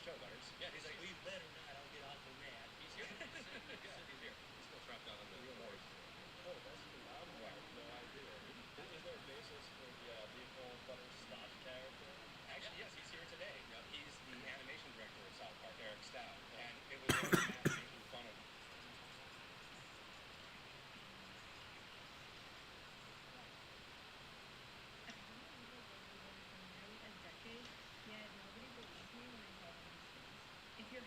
show, Butters. Yeah, he's like, well, you better not. I'll get awful mad. He's here. He's here. He's still trapped out on the board. Oh, that's phenomenal. I have no idea. Is there a basis for the Nicole Butters Scotch character? Actually, yes, he's here today. He's the animation director of South Park, Eric Stout, and it was Matt making fun of. Yet nobody believes me when I tell them these things. If you're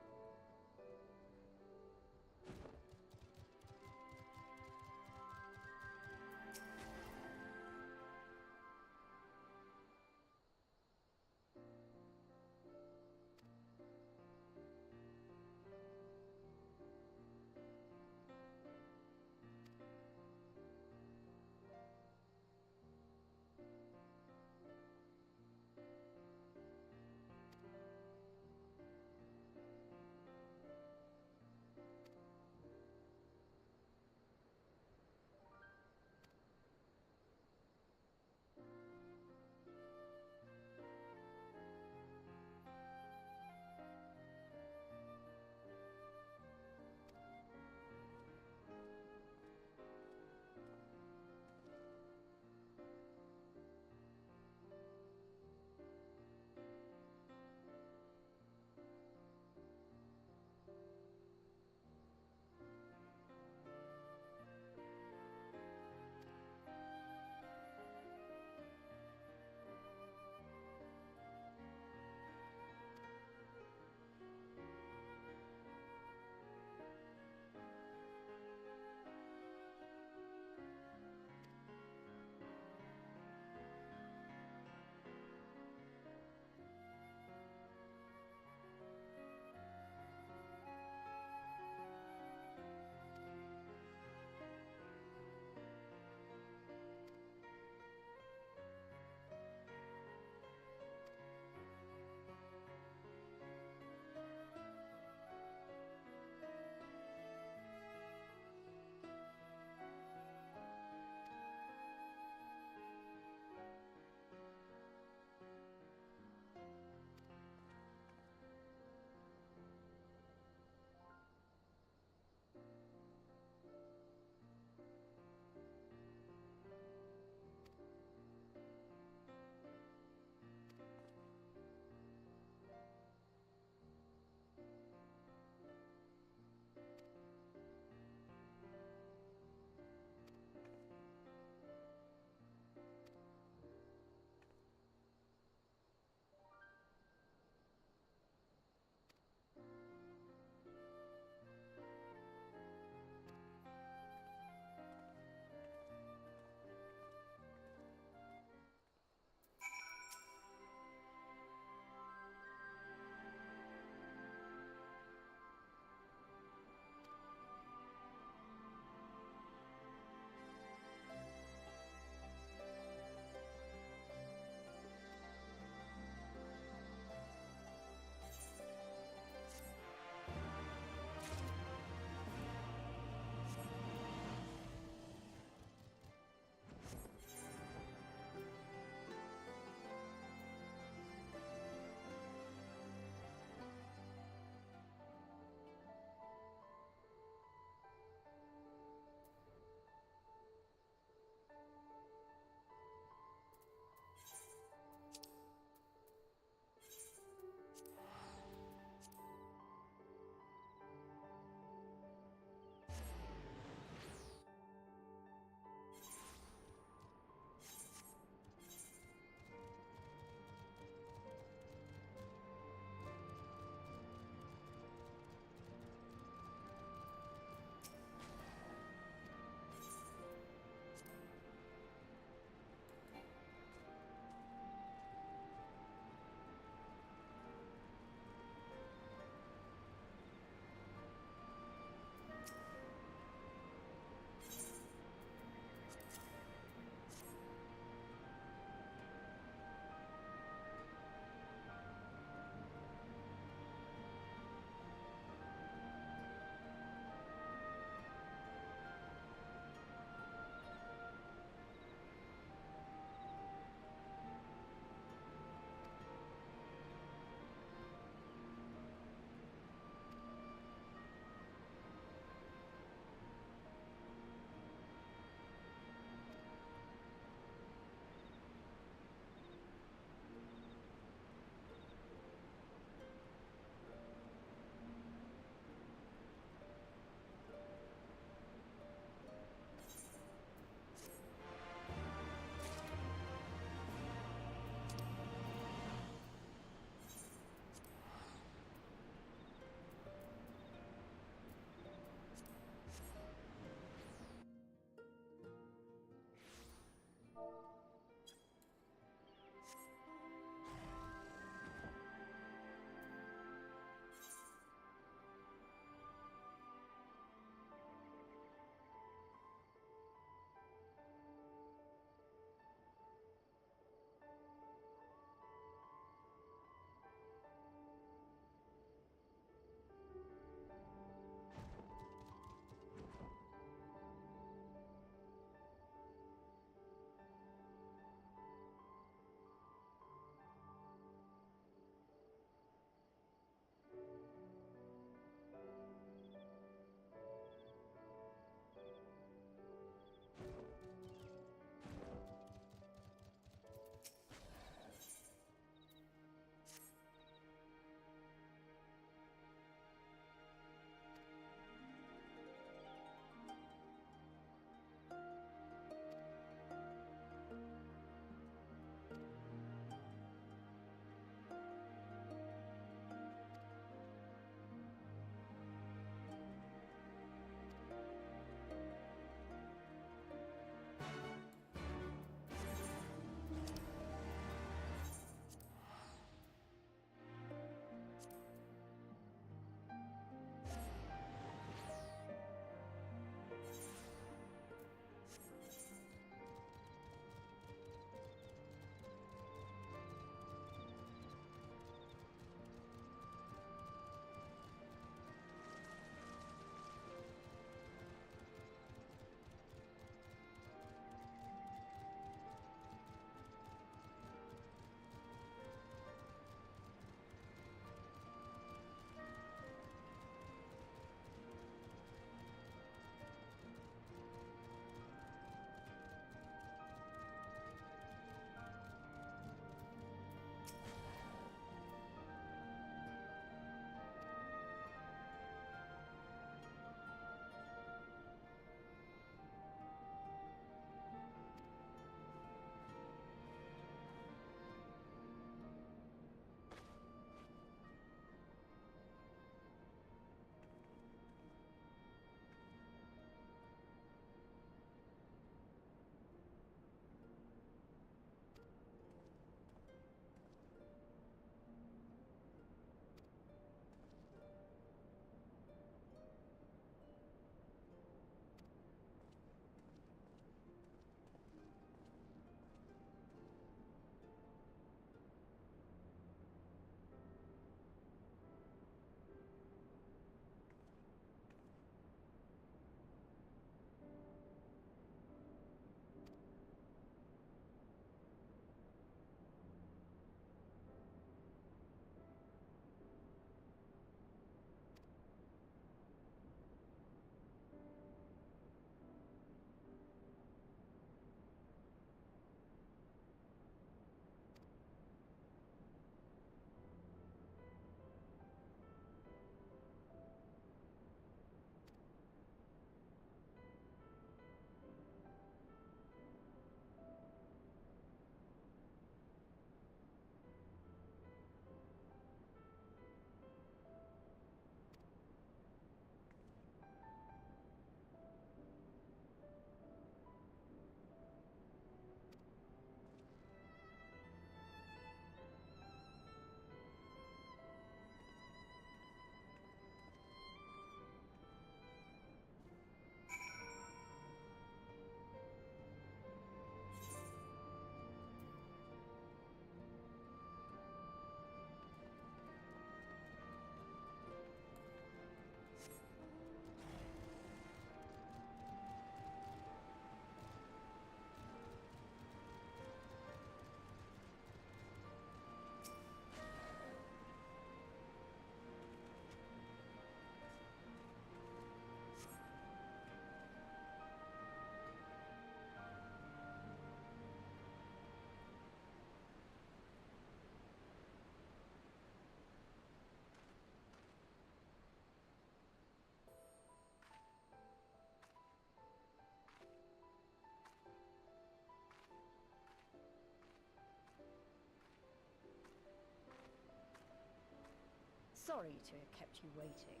Sorry to have kept you waiting.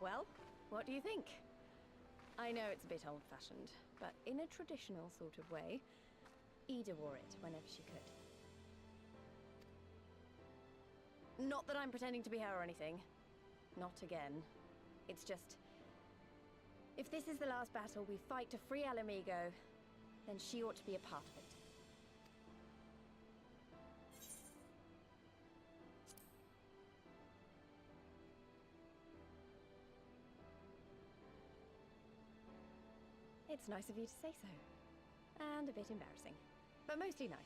Well, what do you think? I know it's a bit old-fashioned, but in a traditional sort of way, Ida wore it whenever she could. Not that I'm pretending to be her or anything. Not again. It's just... if this is the last battle we fight to free Alamigo, then she ought to be a part of it. It's nice of you to say so. And a bit embarrassing. But mostly nice.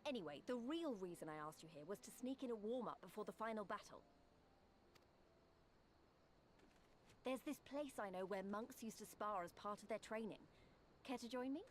Anyway, the real reason I asked you here was to sneak in a warm-up before the final battle. There's this place I know where monks used to spar as part of their training. Care to join me?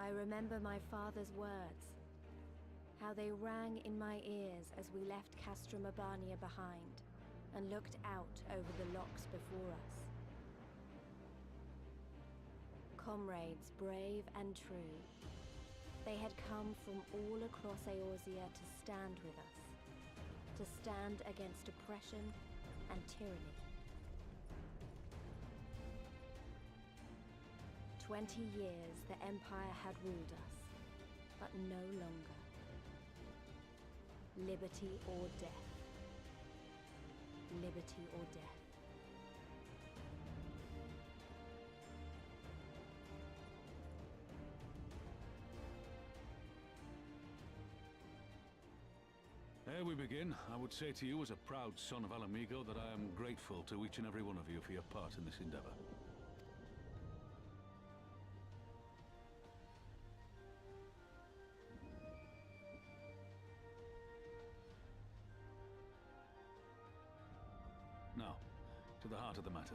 I remember my father's words, how they rang in my ears as we left Castra Mabania behind and looked out over the locks before us. Comrades brave and true, they had come from all across Eorzea to stand with us, to stand against oppression and tyranny. 20 years the Empire had ruled us, but no longer. Liberty or death. Liberty or death. Ere we begin, I would say to you as a proud son of Alamigo that I am grateful to each and every one of you for your part in this endeavor. Now, to the heart of the matter.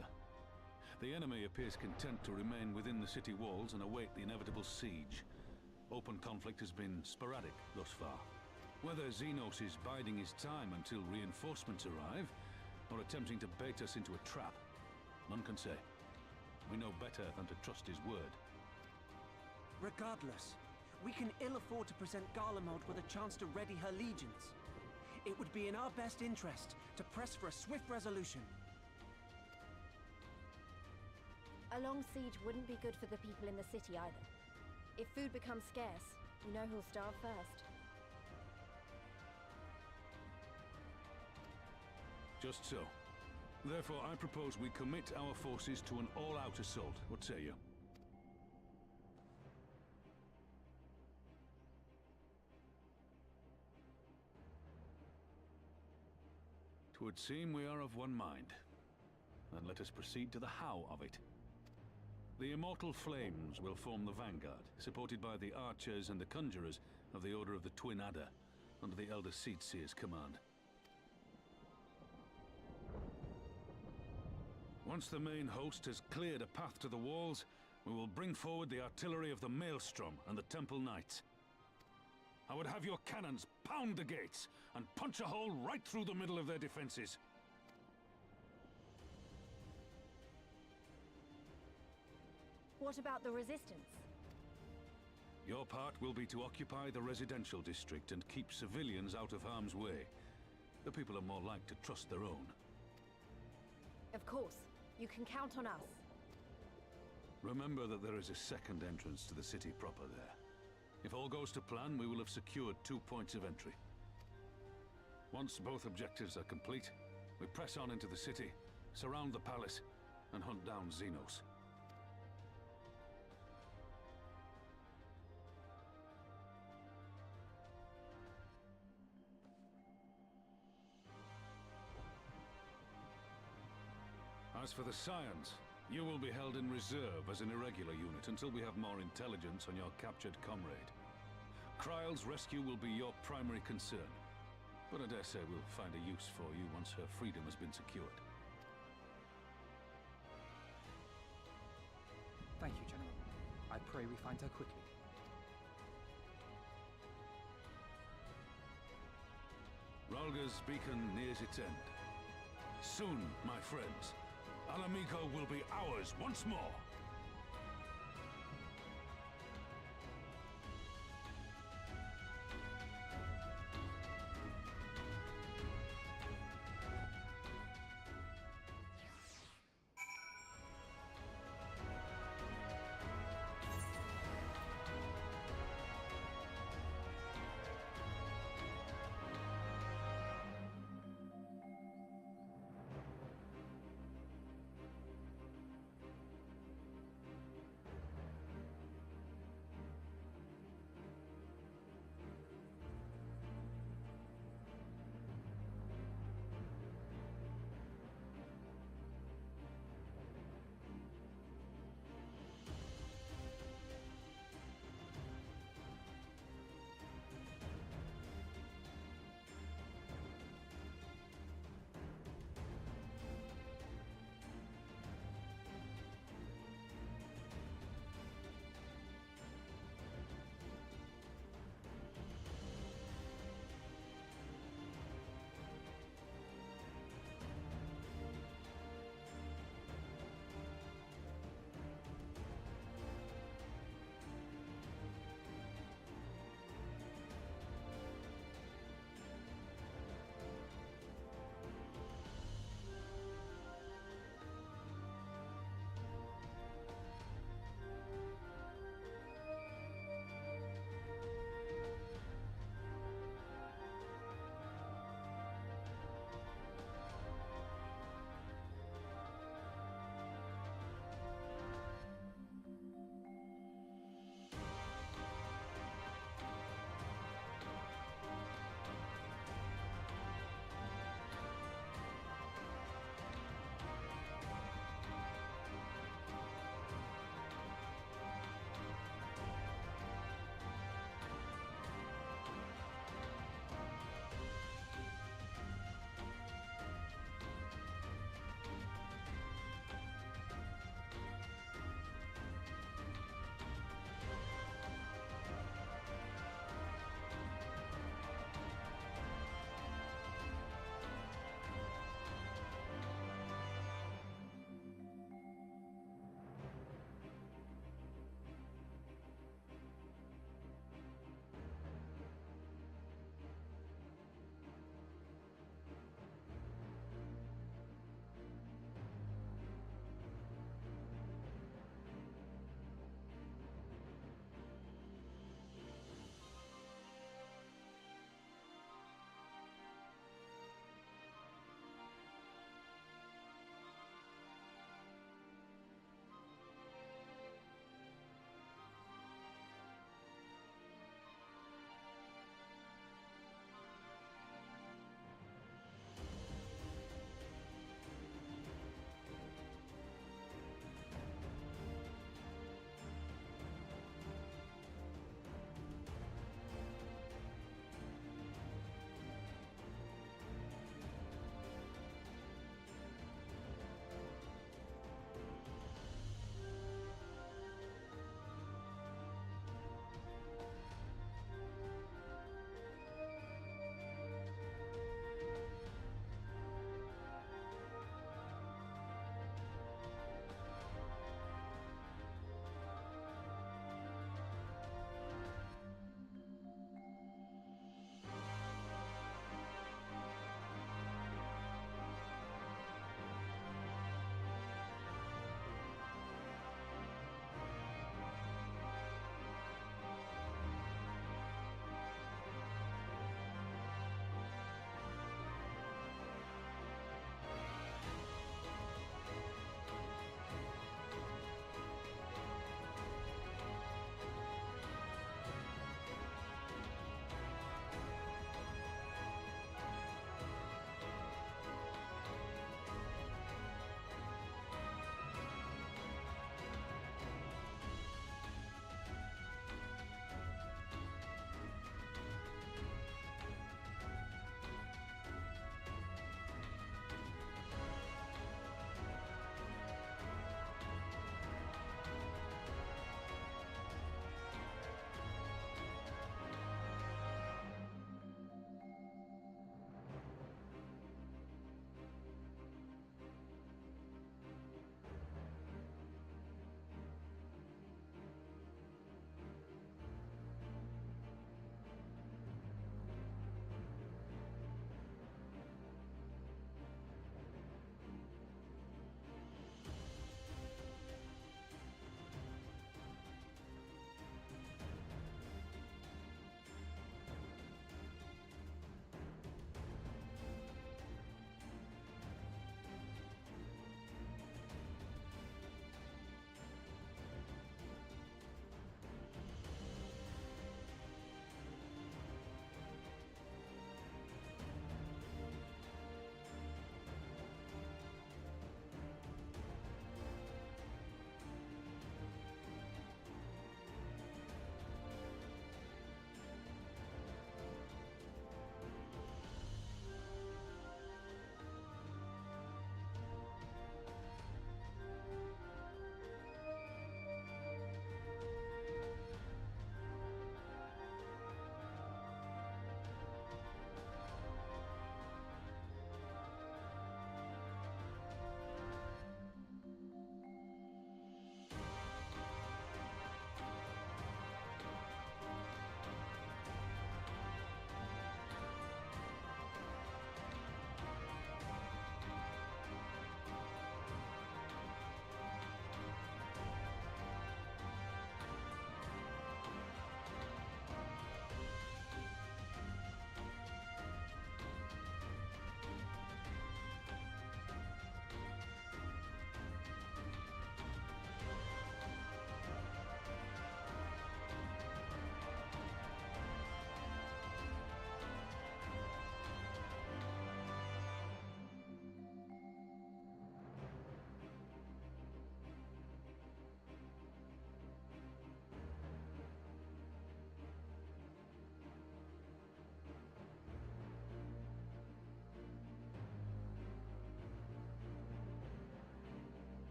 The enemy appears content to remain within the city walls and await the inevitable siege. Open conflict has been sporadic thus far. Whether Xenos is biding his time until reinforcements arrive, or attempting to bait us into a trap, none can say. We know better than to trust his word. Regardless, we can ill afford to present Garlemald with a chance to ready her legions. It would be in our best interest to press for a swift resolution. A long siege wouldn't be good for the people in the city either. If food becomes scarce, you know who'll starve first. Just so. Therefore, I propose we commit our forces to an all-out assault. What say you? Twould seem we are of one mind. Then let us proceed to the how of it. The Immortal Flames will form the vanguard, supported by the archers and the conjurers of the Order of the Twin Adder, under the Elder Seedseer's command. Once the main host has cleared a path to the walls, we will bring forward the artillery of the Maelstrom and the Temple Knights. I would have your cannons pound the gates and punch a hole right through the middle of their defenses. What about the resistance? Your part will be to occupy the residential district and keep civilians out of harm's way. The people are more like to trust their own. Of course. You can count on us. Remember that there is a second entrance to the city proper there. If all goes to plan, we will have secured 2 points of entry. Once both objectives are complete, we press on into the city, surround the palace, and hunt down Xenos. As for the Scions, you will be held in reserve as an irregular unit until we have more intelligence on your captured comrade. Kryle's rescue will be your primary concern, but I dare say we'll find a use for you once her freedom has been secured. Thank you, General. I pray we find her quickly. Ralga's beacon nears its end. Soon, my friends, Alamigo will be ours once more!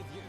with you.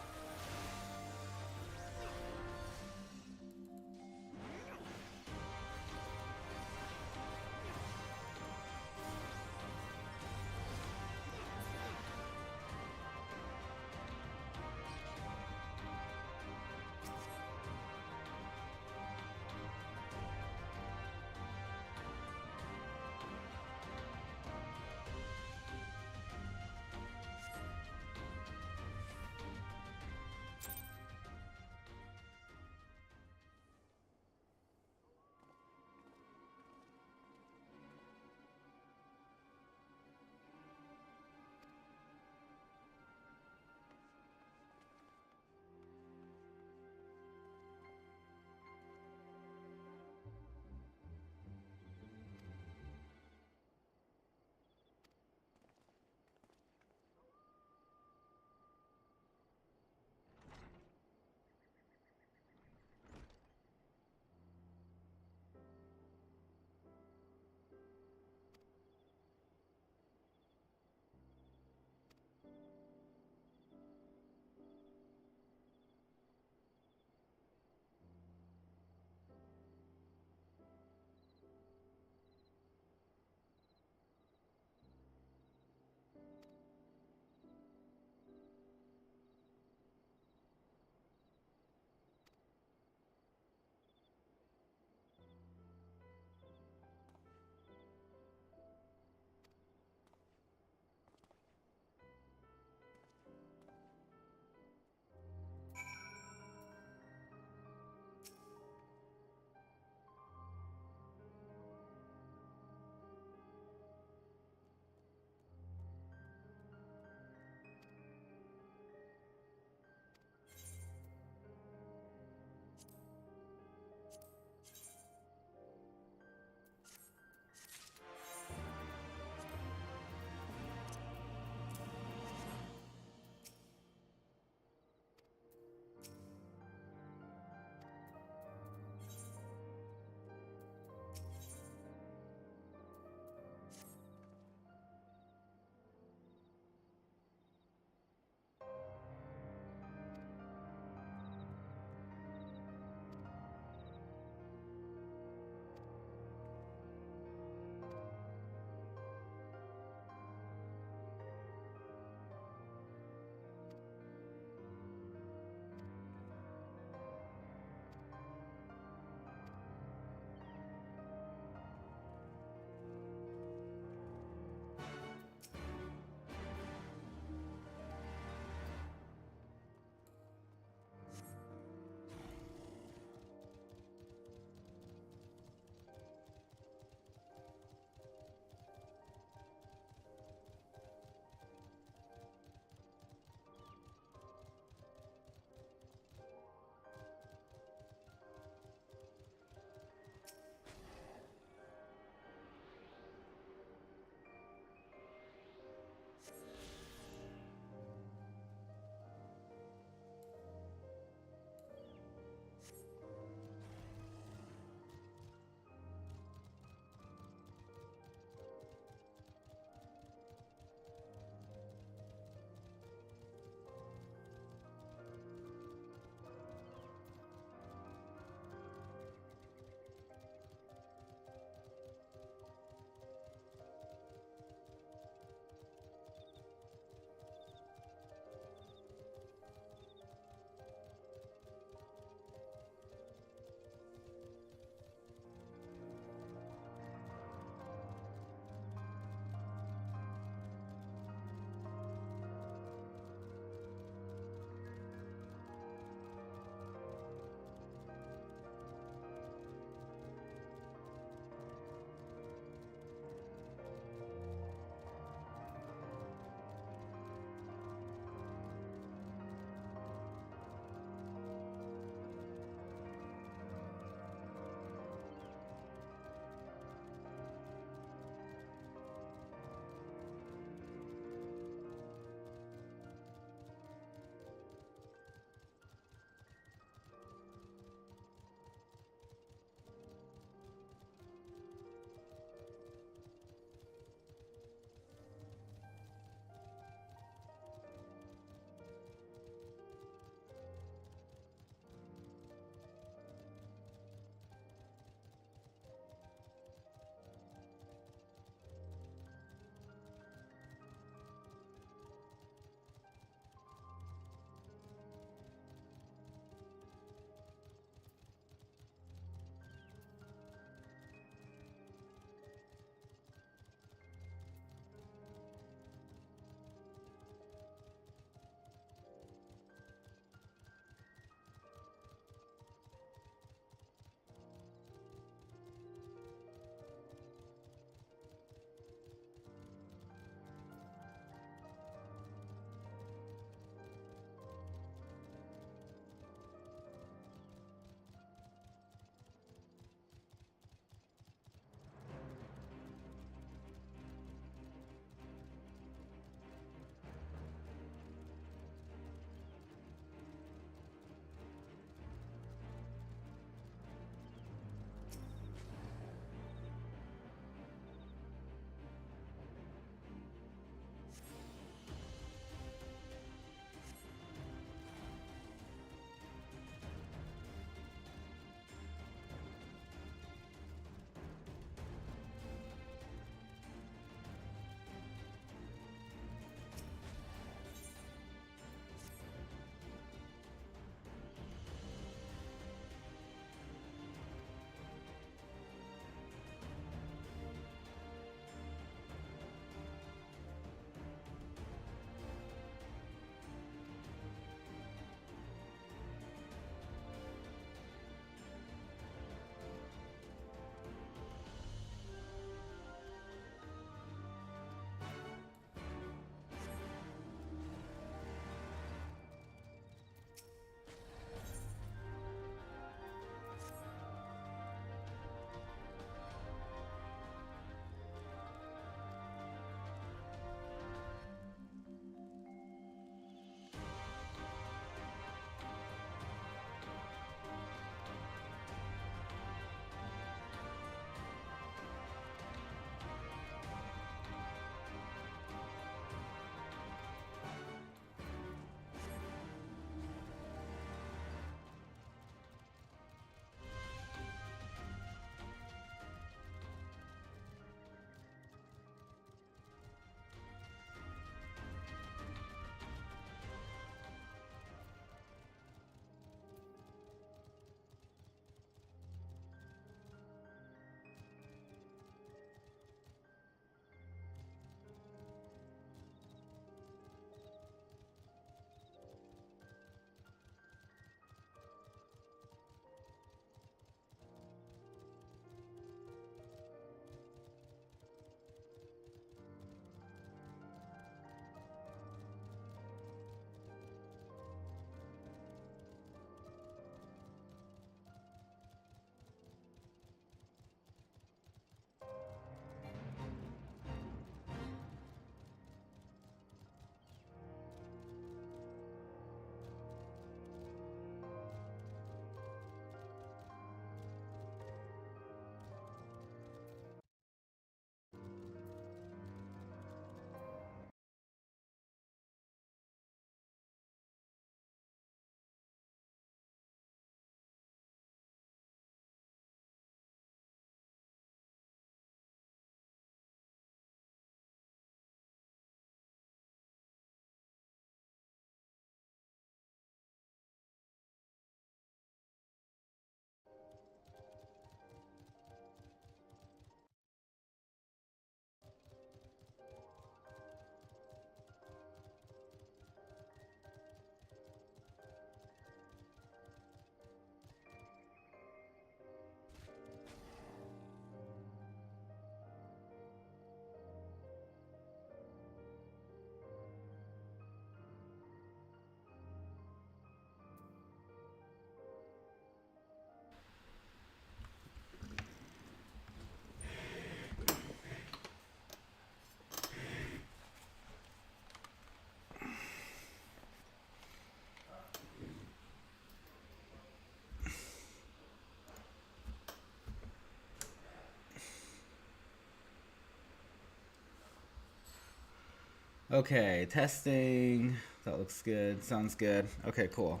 Okay, testing. That looks good. Sounds good. Okay, cool.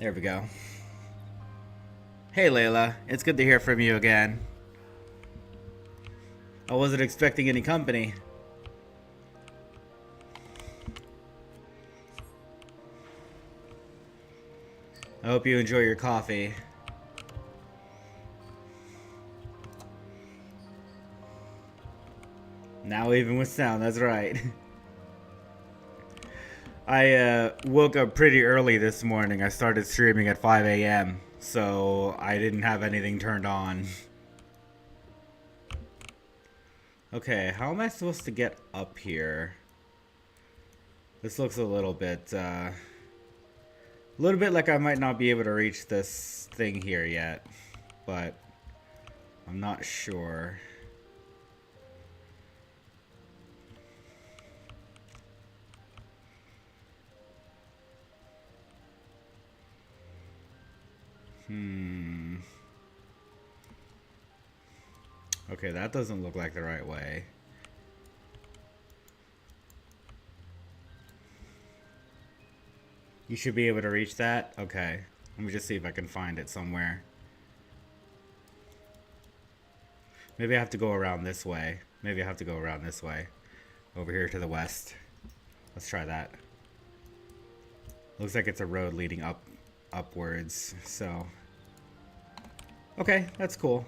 There we go. Hey, Layla. It's good to hear from you again. I wasn't expecting any company. I hope you enjoy your coffee. Now even with sound, that's right. I woke up pretty early this morning. I started streaming at 5 a.m. So I didn't have anything turned on. Okay, how am I supposed to get up here? This looks a little bit like I might not be able to reach this thing here yet, but I'm not sure. Okay, that doesn't look like the right way. You should be able to reach that? Okay. Let me just see if I can find it somewhere. Maybe I have to go around this way. Maybe I have to go around this way. Over here to the west. Let's try that. Looks like it's a road leading upwards, so. Okay, that's cool.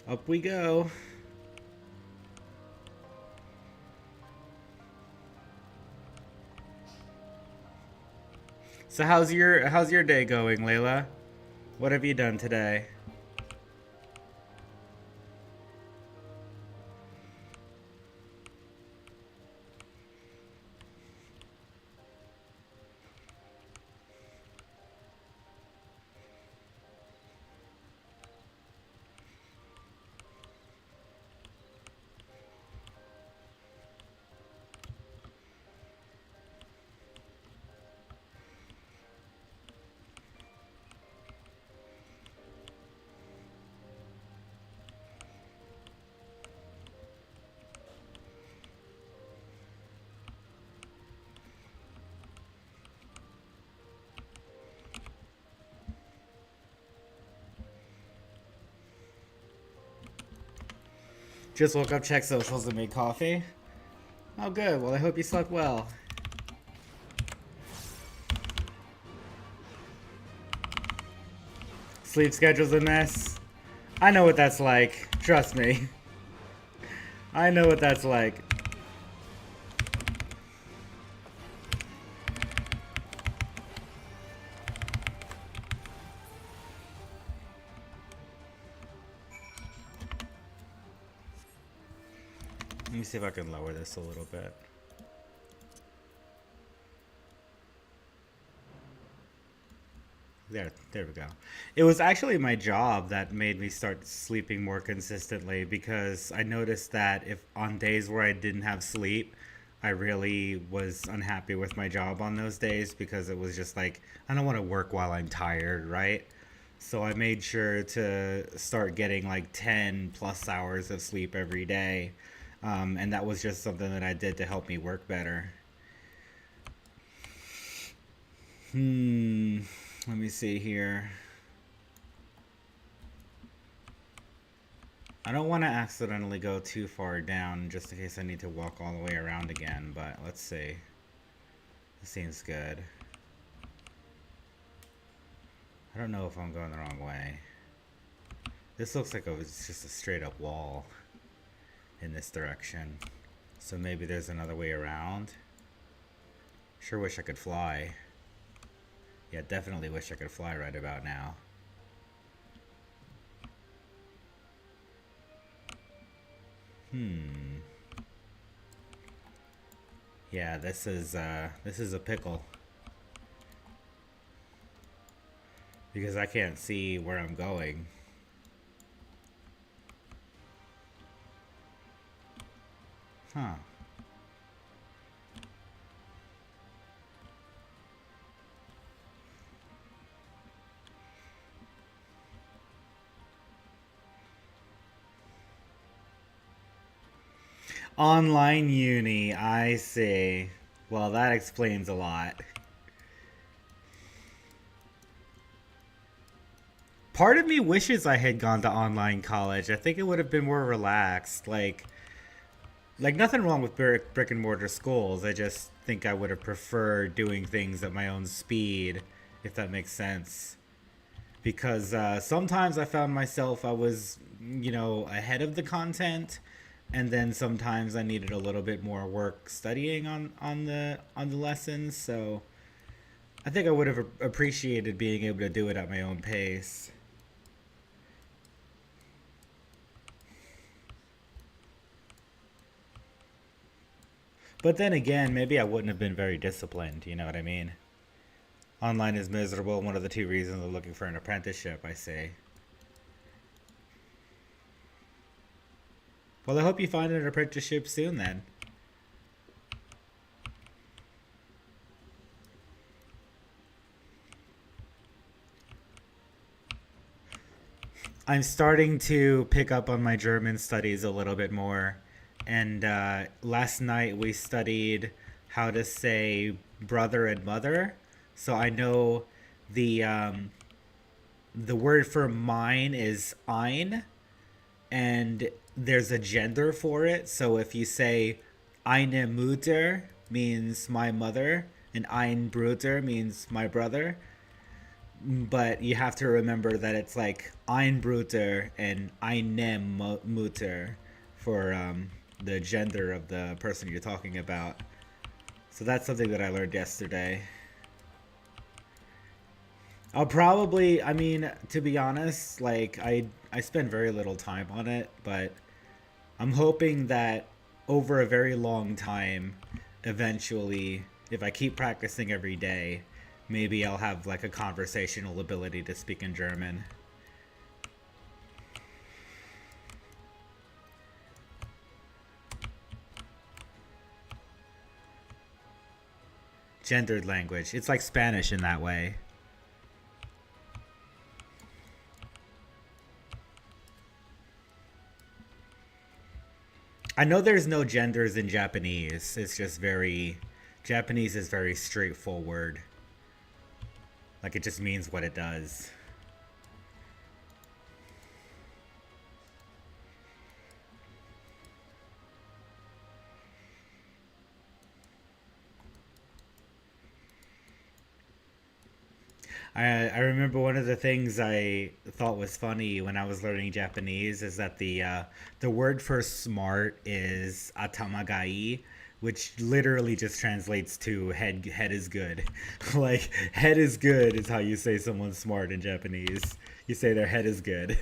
Up we go. So how's your day going, Layla? What have you done today? Just woke up, checked socials, and made coffee. Oh, good. Well, I hope you slept well. Sleep schedule's a mess. I know what that's like. Trust me. I know what that's like. Let me see if I can lower this a little bit. There we go. It was actually my job that made me start sleeping more consistently, because I noticed that if on days where I didn't have sleep, I really was unhappy with my job on those days, because it was just like, I don't want to work while I'm tired, right? So I made sure to start getting like 10 plus hours of sleep every day. And that was just something that I did to help me work better. Let me see here. I don't want to accidentally go too far down, just in case I need to walk all the way around again, but let's see. This seems good. I don't know if I'm going the wrong way. This looks like it's just a straight up wall in this direction. So maybe there's another way around. Sure wish I could fly. Yeah, definitely wish I could fly right about now. Yeah, this is a pickle. because I can't see where I'm going. Huh. Online uni, I see. Well, that explains a lot. Part of me wishes I had gone to online college. I think it would have been more relaxed. Like nothing wrong with brick and mortar schools. I just think I would have preferred doing things at my own speed, if that makes sense. Because sometimes I found myself I was, ahead of the content, and then sometimes I needed a little bit more work studying on the lessons. So I think I would have appreciated being able to do it at my own pace. But then again, maybe I wouldn't have been very disciplined, you know what I mean? Online is miserable, one of the two reasons I'm looking for an apprenticeship, I say. Well, I hope you find an apprenticeship soon then. I'm starting to pick up on my German studies a little bit more. And last night we studied how to say brother and mother. So I know the word for mine is ein, and there's a gender for it. So if you say eine Mutter means my mother, and ein Bruder means my brother. But you have to remember that it's like ein Bruder and eine Mutter for the gender of the person you're talking about. So that's something that I learned yesterday. I'll probably, to be honest, like I spend very little time on it, but I'm hoping that over a very long time, eventually, if I keep practicing every day, maybe I'll have like a conversational ability to speak in German. Gendered language. It's like Spanish in that way. I know there's no genders in Japanese. It's just Japanese is very straightforward. Like it just means what it does. I remember one of the things I thought was funny when I was learning Japanese is that the word for smart is atamagai, which literally just translates to head is good. Like head is good is how you say someone's smart in Japanese. You say their head is good.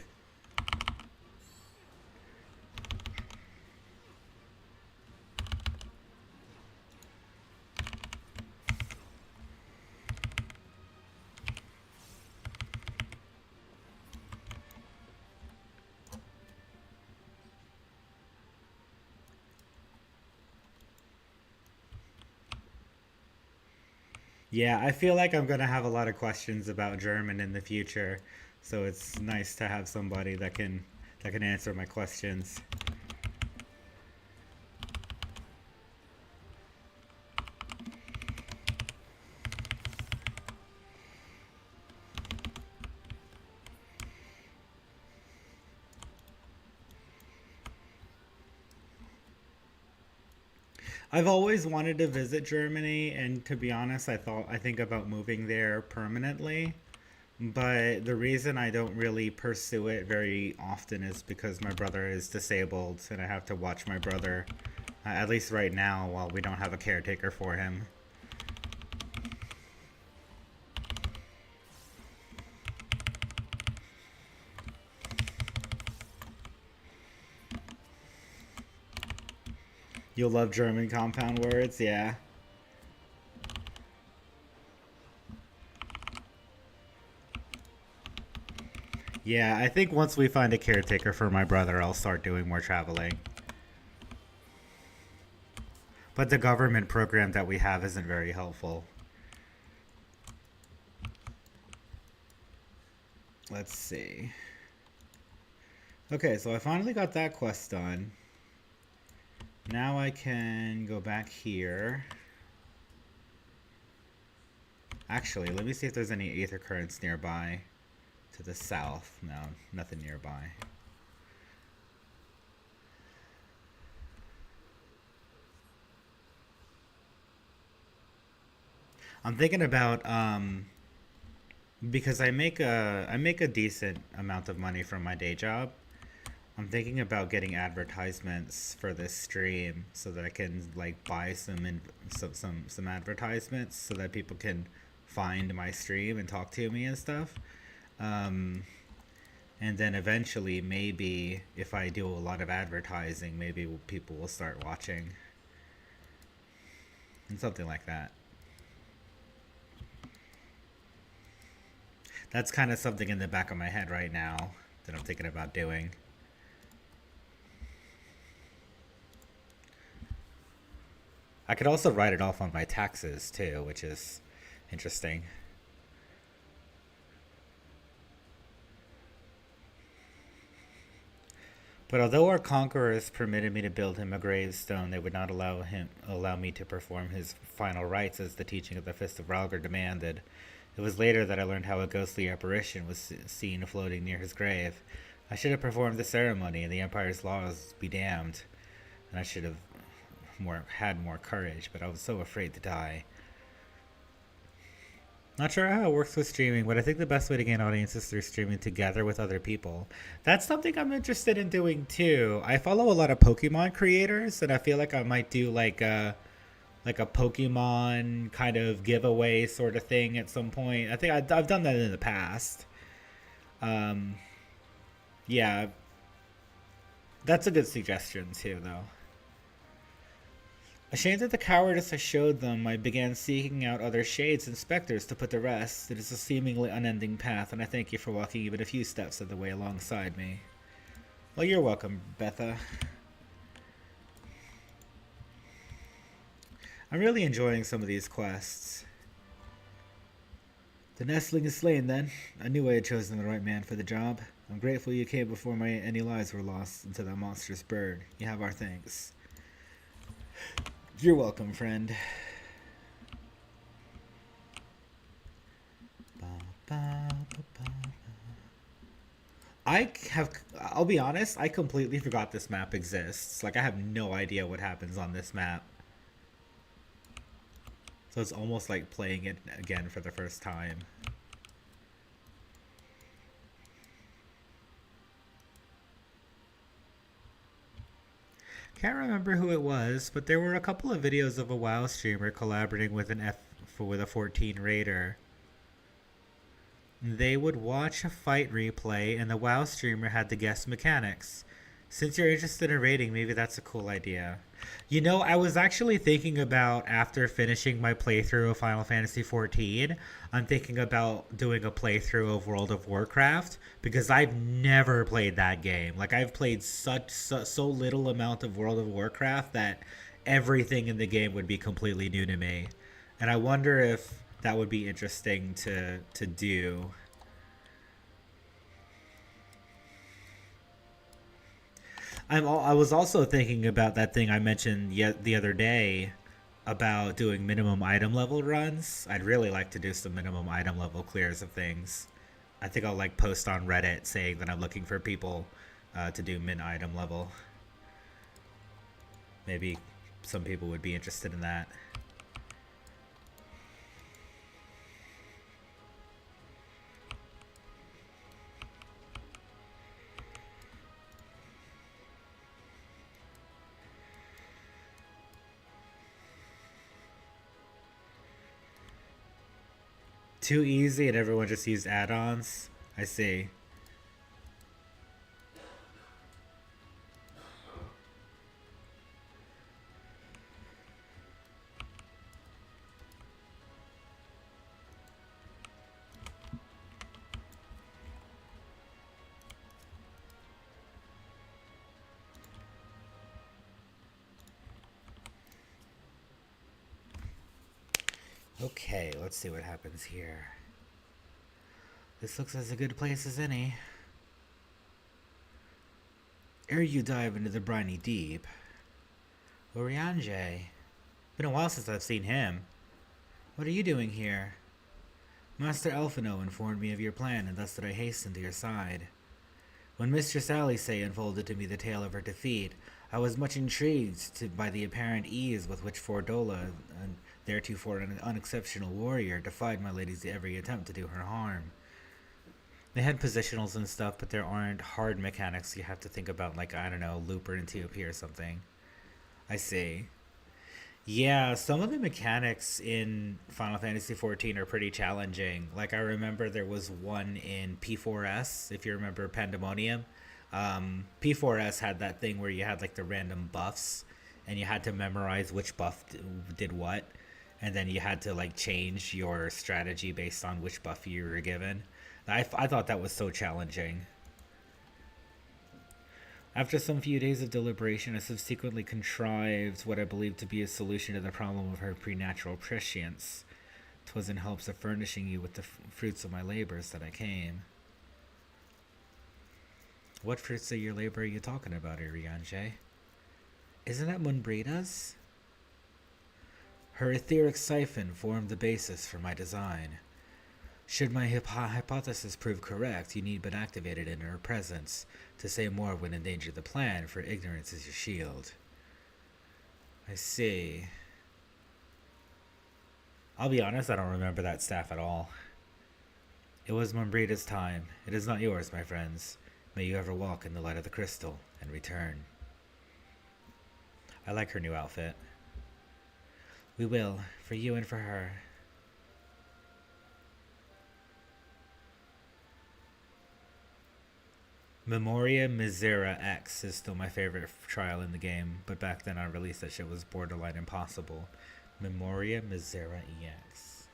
Yeah, I feel like I'm gonna have a lot of questions about German in the future, so it's nice to have somebody that can answer my questions. I've always wanted to visit Germany, and to be honest, I think about moving there permanently. But the reason I don't really pursue it very often is because my brother is disabled, and I have to watch my brother, at least right now, while we don't have a caretaker for him. You'll love German compound words, yeah. Yeah, I think once we find a caretaker for my brother, I'll start doing more traveling. But the government program that we have isn't very helpful. Let's see. Okay, so I finally got that quest done. Now I can go back here. Actually, let me see if there's any aether currents nearby. To the south. No, nothing nearby. I'm thinking about because I make a decent amount of money from my day job. I'm thinking about getting advertisements for this stream so that I can like buy some advertisements so that people can find my stream and talk to me and stuff. And then eventually, maybe if I do a lot of advertising, maybe people will start watching and something like that. That's kind of something in the back of my head right now that I'm thinking about doing. I could also write it off on my taxes too, which is interesting. But although our conquerors permitted me to build him a gravestone, they would not allow me to perform his final rites as the teaching of the Fist of Ralgar demanded. It was later that I learned how a ghostly apparition was seen floating near his grave. I should have performed the ceremony, and the Empire's laws be damned. And I should have had more courage, but I was so afraid to die. Not sure how it works with streaming, but I think the best way to gain audiences is through streaming together with other people. That's something I'm interested in doing too. I follow a lot of Pokemon creators, and I feel like I might do like a Pokemon kind of giveaway sort of thing at some point. I think I've done that in the past. Yeah, that's a good suggestion too, though. Ashamed of the cowardice I showed them, I began seeking out other shades and specters to put to rest. It is a seemingly unending path, and I thank you for walking even a few steps of the way alongside me. Well, you're welcome, Betha. I'm really enjoying some of these quests. The nestling is slain, then. I knew I had chosen the right man for the job. I'm grateful you came before any lives were lost into that monstrous bird. You have our thanks. You're welcome, friend. I'll be honest, I completely forgot this map exists. Like, I have no idea what happens on this map. So it's almost like playing it again for the first time. Can't remember who it was, but there were a couple of videos of a WoW streamer collaborating with with a 14 raider. They would watch a fight replay, and the WoW streamer had to guess mechanics. Since you're interested in raiding, maybe that's a cool idea. You know, I was actually thinking about, after finishing my playthrough of Final Fantasy XIV, I'm thinking about doing a playthrough of World of Warcraft, because I've never played that game. Like, I've played so little amount of World of Warcraft that everything in the game would be completely new to me. And I wonder if that would be interesting to do. I was also thinking about that thing I mentioned the other day about doing minimum item level runs. I'd really like to do some minimum item level clears of things. I think I'll like post on Reddit saying that I'm looking for people to do min item level. Maybe some people would be interested in that. Too easy and everyone just used add-ons? I see. Okay, let's see what happens here. This looks as a good place as any. Ere you dive into the briny deep. Oriange. Been a while since I've seen him. What are you doing here? Master Elfino informed me of your plan, and thus did I hasten to your side. When Mistress Alice unfolded to me the tale of her defeat, I was much intrigued by the apparent ease with which Fordola, and theretofore an unexceptional warrior, defied my lady's every attempt to do her harm. They had positionals and stuff, but there aren't hard mechanics you have to think about, like, I don't know, Looper and TOP or something. I see. Yeah, some of the mechanics in Final Fantasy XIV are pretty challenging. Like, I remember there was one in P4S, if you remember Pandemonium. P4S had that thing where you had, like, the random buffs, and you had to memorize which buff did what, and then you had to, like, change your strategy based on which buff you were given. I thought that was so challenging. After some few days of deliberation, I subsequently contrived what I believed to be a solution to the problem of her preternatural prescience. 'Twas in hopes of furnishing you with the fruits of my labors that I came. What fruits of your labor are you talking about, Iriange? Isn't that Munbrida's? Her etheric siphon formed the basis for my design. Should my hypothesis prove correct, you need but activate it in her presence. To say more would endanger the plan, for ignorance is your shield. I see. I'll be honest, I don't remember that staff at all. It was Mombrida's time. It is not yours, my friends. May you ever walk in the light of the crystal and return. I like her new outfit. We will, for you and for her. Memoria Misera X is still my favorite trial in the game, but back then I released that shit was borderline impossible. Memoria Misera EX.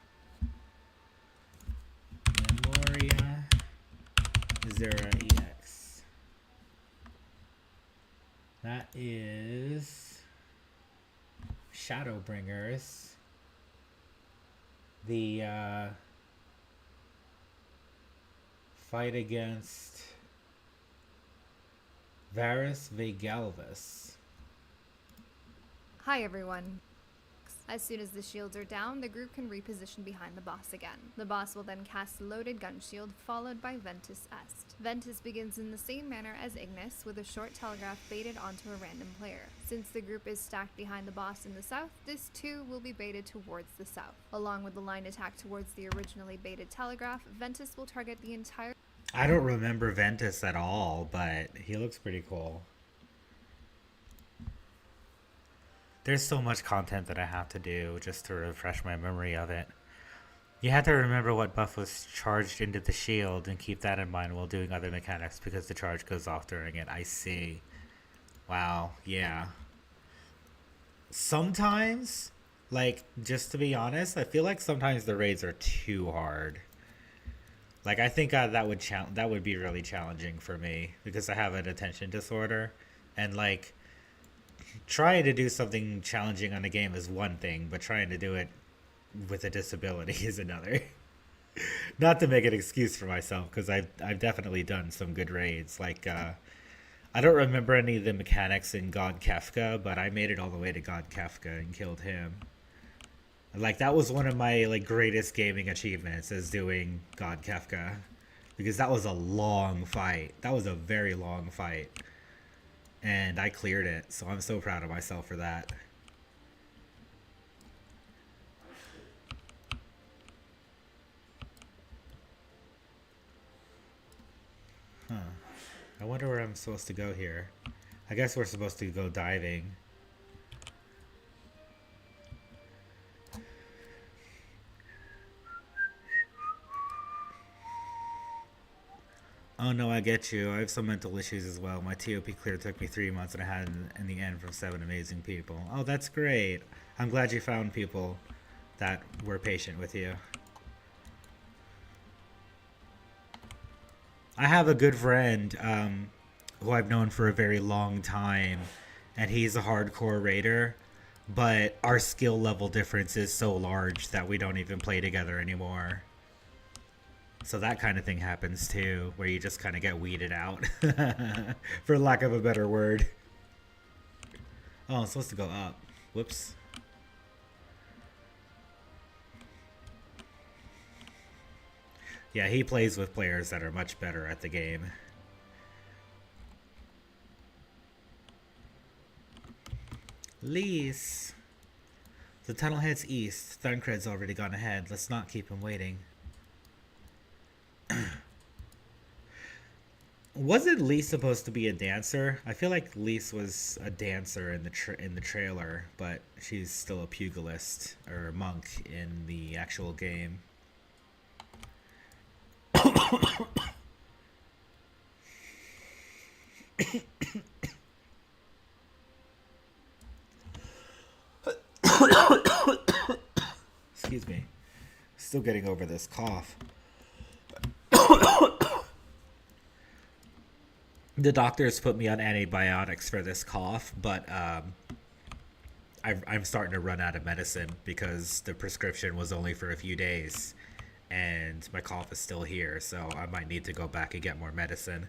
Memoria Misera EX. That is Shadowbringers. The fight against Varus Vegalvis. Hi everyone. As soon as the shields are down, the group can reposition behind the boss again. The boss will then cast Loaded Gun Shield, followed by Ventus Est. Ventus begins in the same manner as Ignis, with a short telegraph baited onto a random player. Since the group is stacked behind the boss in the south, this too will be baited towards the south. Along with the line attack towards the originally baited telegraph, Ventus will target the entire... I don't remember Ventus at all, but he looks pretty cool. There's so much content that I have to do just to refresh my memory of it. You have to remember what buff was charged into the shield and keep that in mind while doing other mechanics because the charge goes off during it. I see. Wow, yeah. Sometimes, like, just to be honest, I feel like sometimes the raids are too hard. Like, I think that would be really challenging for me because I have an attention disorder, and like trying to do something challenging on a game is one thing, but trying to do it with a disability is another. Not to make an excuse for myself, because I've definitely done some good raids. Like, I don't remember any of the mechanics in God Kefka, but I made it all the way to God Kefka and killed him. Like, that was one of my, like, greatest gaming achievements, is doing God Kefka. Because that was a long fight. That was a very long fight. And I cleared it, so I'm so proud of myself for that. Huh. I wonder where I'm supposed to go here. I guess we're supposed to go diving. Oh no, I get you. I have some mental issues as well. My TOP clear took me 3 months and I had in the end from 7 amazing people. Oh, that's great. I'm glad you found people that were patient with you. I have a good friend who I've known for a very long time, and he's a hardcore raider. but our skill level difference is so large that we don't even play together anymore. So that kind of thing happens too, where you just kind of get weeded out, for lack of a better word. Oh, I'm supposed to go up. Whoops. Yeah, he plays with players that are much better at the game. Lise. The tunnel heads east. Thuncred's already gone ahead. Let's not keep him waiting. Wasn't Lise supposed to be a dancer? I feel like Lise was a dancer in the trailer, but she's still a pugilist or monk in the actual game. Excuse me. Still getting over this cough. The doctors put me on antibiotics for this cough, but I'm starting to run out of medicine because the prescription was only for a few days, and my cough is still here, so I might need to go back and get more medicine.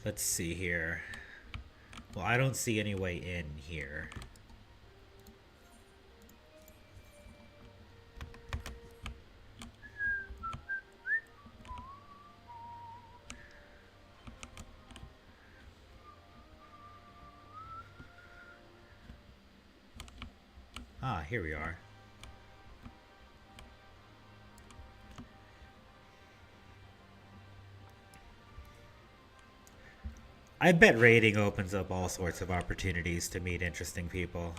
Let's see here. Well, I don't see any way in here. Ah, here we are. I bet raiding opens up all sorts of opportunities to meet interesting people.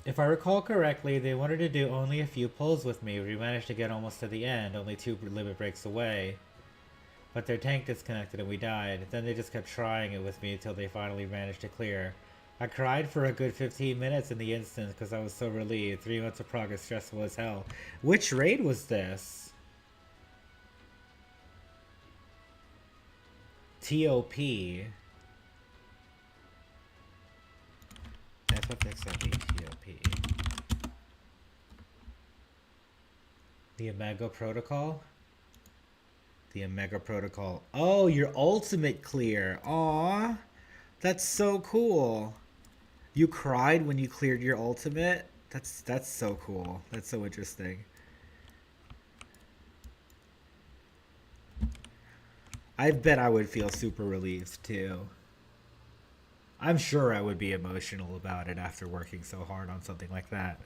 If I recall correctly, they wanted to do only a few pulls with me. We managed to get almost to the end, only 2 limit breaks away. But their tank disconnected and we died. Then they just kept trying it with me until they finally managed to clear. I cried for a good 15 minutes in the instance because I was so relieved. 3 months of progress, stressful as hell. Which raid was this? TOP. FFXLE TOP. The Omega Protocol? The Omega Protocol. Oh, your ultimate clear. Aww. That's so cool. You cried when you cleared your ultimate? That's so cool. That's so interesting. I bet I would feel super relieved too. I'm sure I would be emotional about it after working so hard on something like that.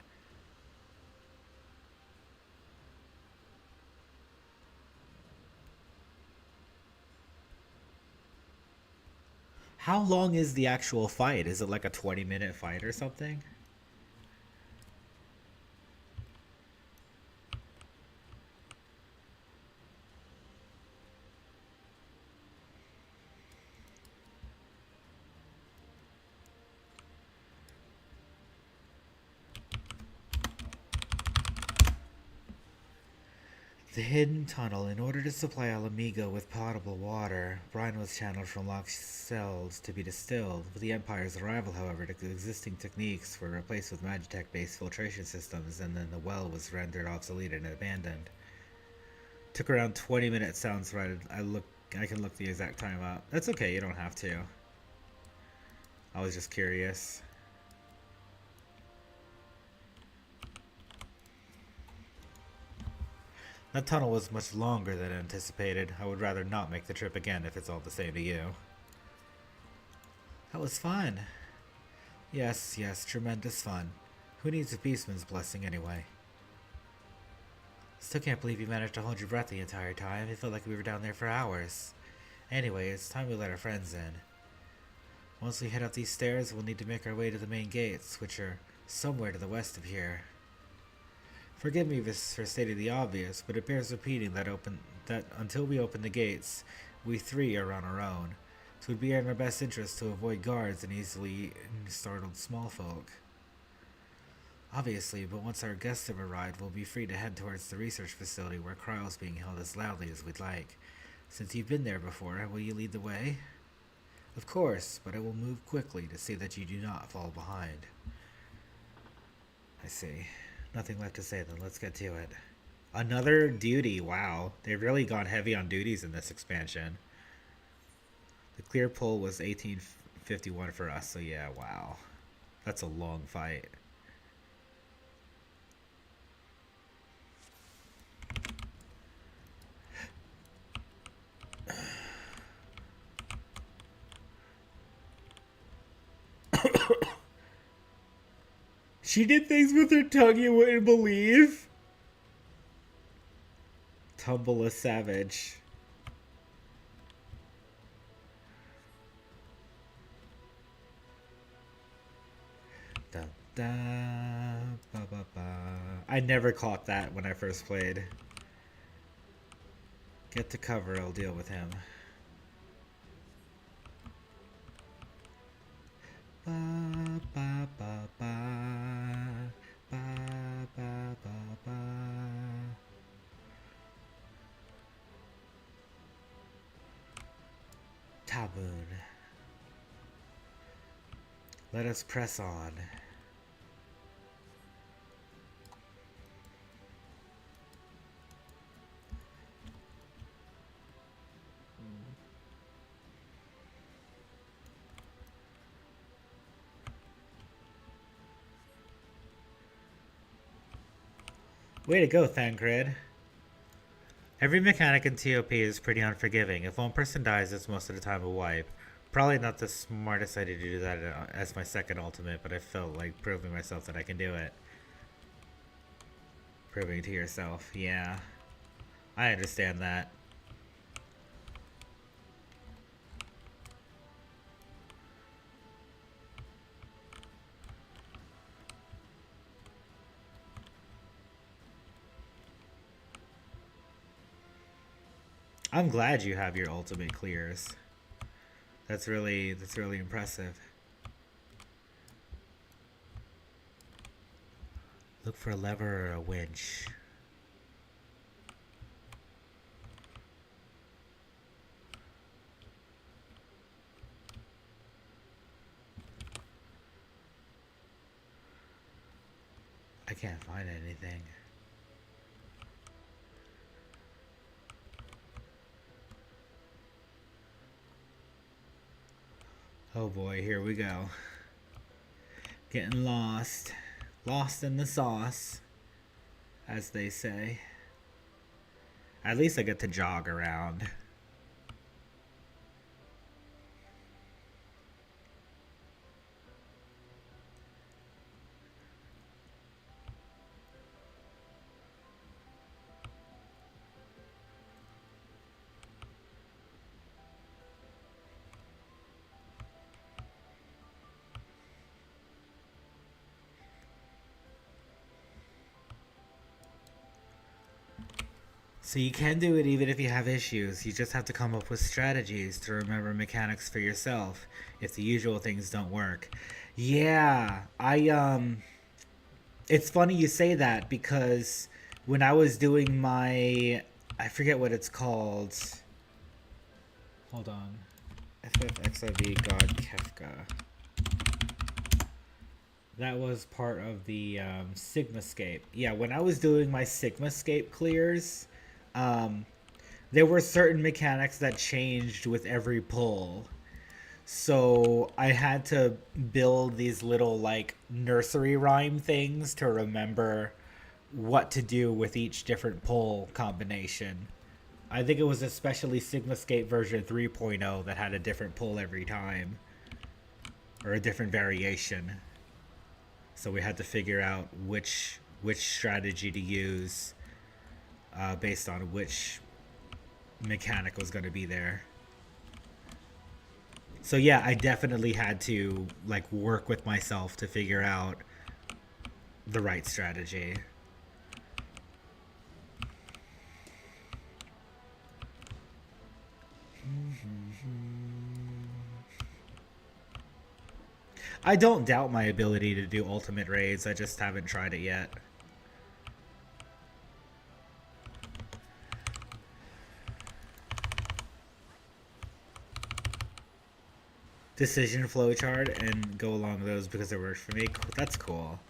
How long is the actual fight? Is it like a 20-minute fight or something? The hidden tunnel. In order to supply Alamigo with potable water, brine was channeled from locked cells to be distilled. With the Empire's arrival, however, the existing techniques were replaced with Magitech-based filtration systems, and then the well was rendered obsolete and abandoned. Took around 20 minutes, sounds right. I can look the exact time up. That's okay, you don't have to. I was just curious. That tunnel was much longer than anticipated. I would rather not make the trip again if it's all the same to you. That was fun. Yes, tremendous fun. Who needs a beastman's blessing anyway? Still can't believe you managed to hold your breath the entire time. It felt like we were down there for hours. Anyway, it's time we let our friends in. Once we head up these stairs, we'll need to make our way to the main gates, which are somewhere to the west of here. Forgive me for stating the obvious, but it bears repeating that until we open the gates, we 3 are on our own. So it would be in our best interest to avoid guards and easily startled small folk. Obviously, but once our guests have arrived, we'll be free to head towards the research facility where cryo's being held as loudly as we'd like. Since you've been there before, will you lead the way? Of course, but I will move quickly to see that you do not fall behind. I see. Nothing left to say then, let's get to it. Another duty, wow. They've really gone heavy on duties in this expansion. The clear pull was 1851 for us, so yeah, wow. That's a long fight. She did things with her tongue you wouldn't believe. Tumble a savage. Da, da, ba, ba, ba. I never caught that when I first played. Get to cover, I'll deal with him. Ba, ba, ba, ba, ba, ba, ba, ba. Taboon. Let us press on. Way to go, Thancred. Every mechanic in TOP is pretty unforgiving. If one person dies, it's most of the time a wipe. Probably not the smartest idea to do that as my second ultimate, but I felt like proving myself that I can do it. Proving to yourself, yeah. I understand that. I'm glad you have your ultimate clears. That's really impressive. Look for a lever or a winch. I can't find anything. Oh boy, here we go. Getting lost. Lost in the sauce, as they say. At least I get to jog around. So you can do it even if you have issues. You just have to come up with strategies to remember mechanics for yourself if the usual things don't work. Yeah, it's funny you say that because when I was doing my, I forget what it's called. Hold on. FFXIV God Kefka. That was part of the Sigmascape. Yeah, when I was doing my Sigmascape clears, there were certain mechanics that changed with every pull. So I had to build these little like nursery rhyme things to remember what to do with each different pull combination. I think it was especially Sigmascape version 3.0 that had a different pull every time. Or a different variation. So we had to figure out which strategy to use based on which mechanic was going to be there. So yeah, I definitely had to like work with myself to figure out the right strategy. I don't doubt my ability to do ultimate raids, I just haven't tried it yet. Decision flowchart and go along those because it works for me. That's cool.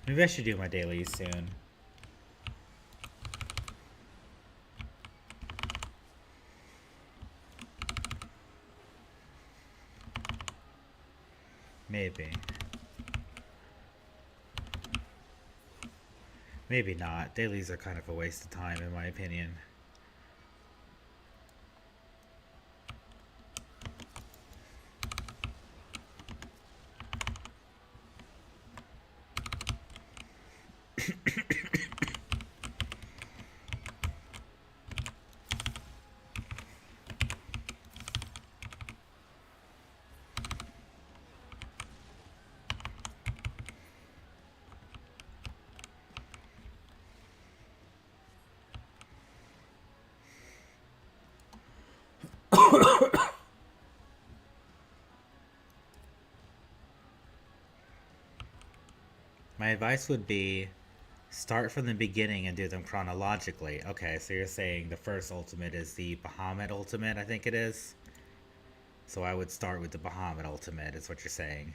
Maybe I should do my dailies soon. Maybe. Maybe not. Dailies are kind of a waste of time in my opinion. My advice would be start from the beginning and do them chronologically. Okay, so you're saying the first ultimate is the Bahamut ultimate, I think it is. So I would start with the Bahamut ultimate, is what you're saying.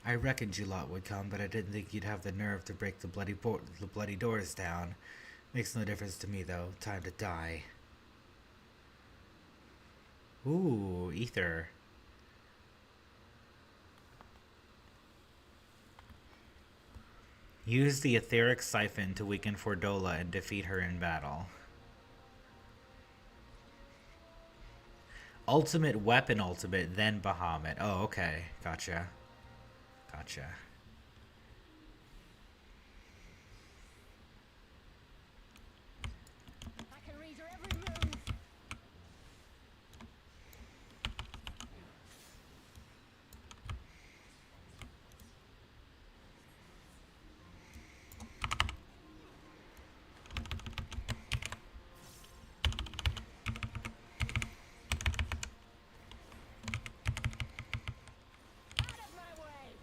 I reckoned you lot would come, but I didn't think you'd have the nerve to break the bloody doors down. Makes no difference to me, though. Time to die. Ooh, ether. Use the etheric siphon to weaken Fordola and defeat her in battle. Ultimate weapon ultimate, then Bahamut. Oh, okay. Gotcha. Gotcha. I can read your every move. Out of my way.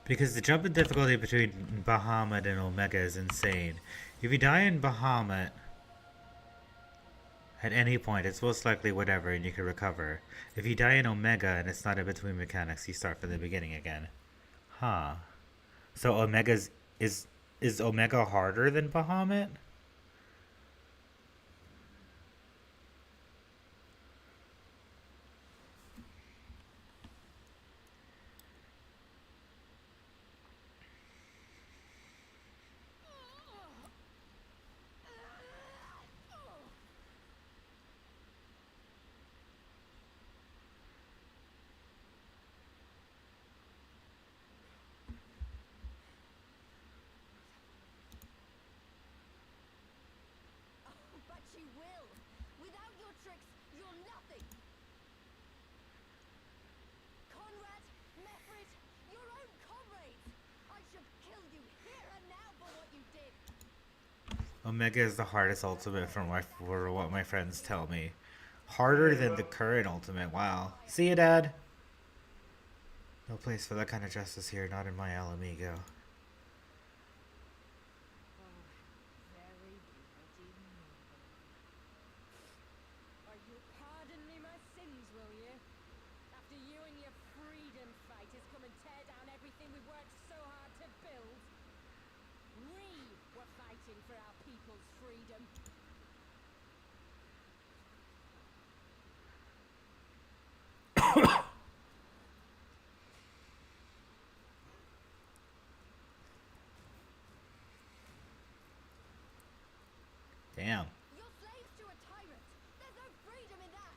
Because the jump in difficulty between Bahamut and Omega is insane. If you die in Bahamut at any point, it's most likely whatever and you can recover. If you die in Omega and it's not in between mechanics, you start from the beginning again. Huh. So Omega's is Omega harder than Bahamut? But you will. Without your tricks, you're nothing. Conrad, Mefrid, your own comrades. I should kill you here and now for what you did. Omega is the hardest ultimate for what my friends tell me. Harder than the current ultimate. Wow. See you, Dad. No place for that kind of justice here, not in my Alamigo. You pardon me my sins, will you? After you and your freedom fighters come and tear down everything we worked so hard to build. We were fighting for our people's freedom. Damn. You're slaves to a tyrant. There's no freedom in that.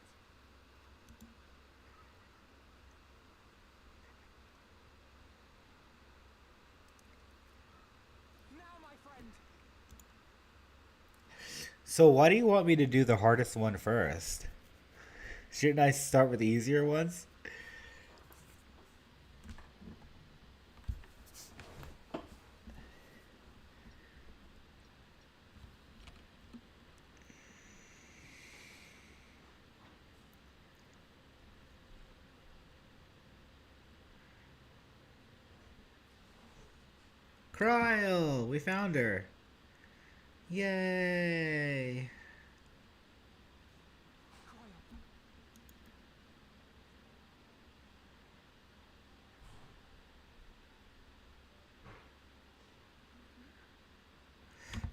Now, my friend. So why do you want me to do the hardest one first? Shouldn't I start with the easier ones? Kryl! We found her! Yay!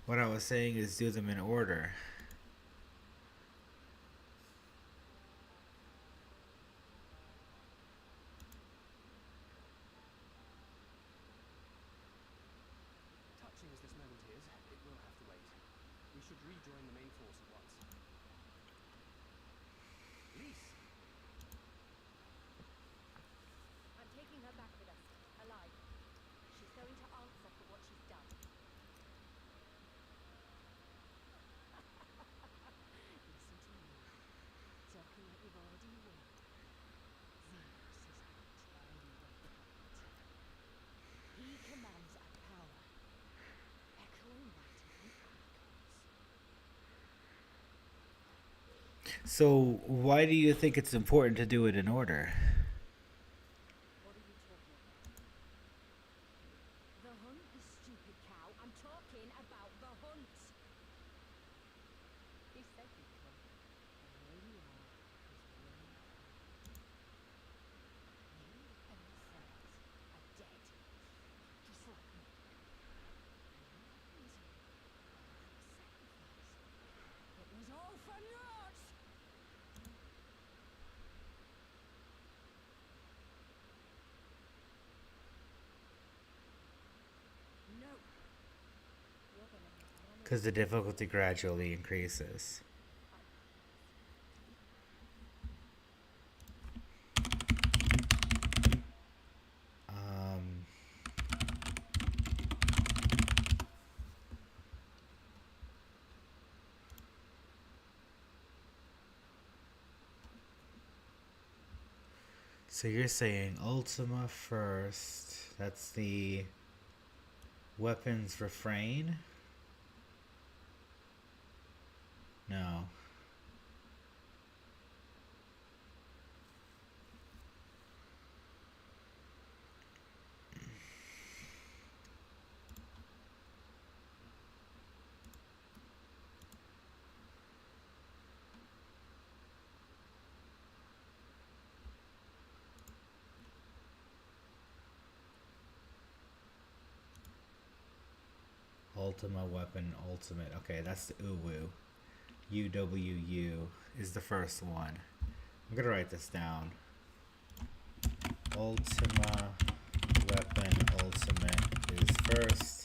What I was saying is do them in order. Touching as this moment is, it will have to wait. We should rejoin the main force at once. Lise! I'm taking her back with us, alive. She's going to answer for what she's done. Listen to me. Talking like you've already won. Zeus is our tiny puppet. He commands our power, echoing back to the icons. So why do you think it's important to do it in order? What are you talking about? The hunt, you stupid cow. I'm talking about the hunt. He said you'd come. And here you are, his willing friend. You and your friends are dead. Just like me. And your misery sacrifice. It was all for naught. No. You're gonna be honest. Because the difficulty gradually increases. So you're saying Ultima first. That's the weapons refrain? No. Ultima Weapon Ultimate. Okay, that's the UWU. UWU is the first one. I'm gonna write this down. Ultima Weapon Ultimate is first.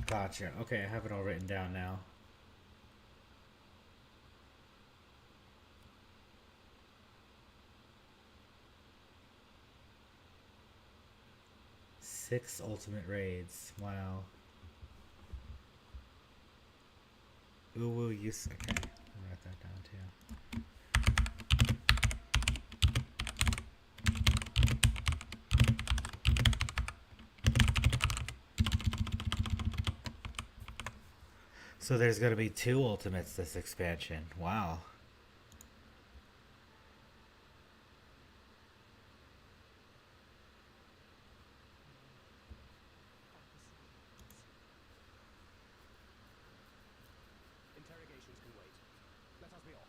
Gotcha. Okay, I have it all written down now. Six ultimate raids. Wow. Uwu use. Okay, I'll write that down too. So there's gonna be 2 ultimates this expansion. Wow. Interrogations can wait. Let us be off.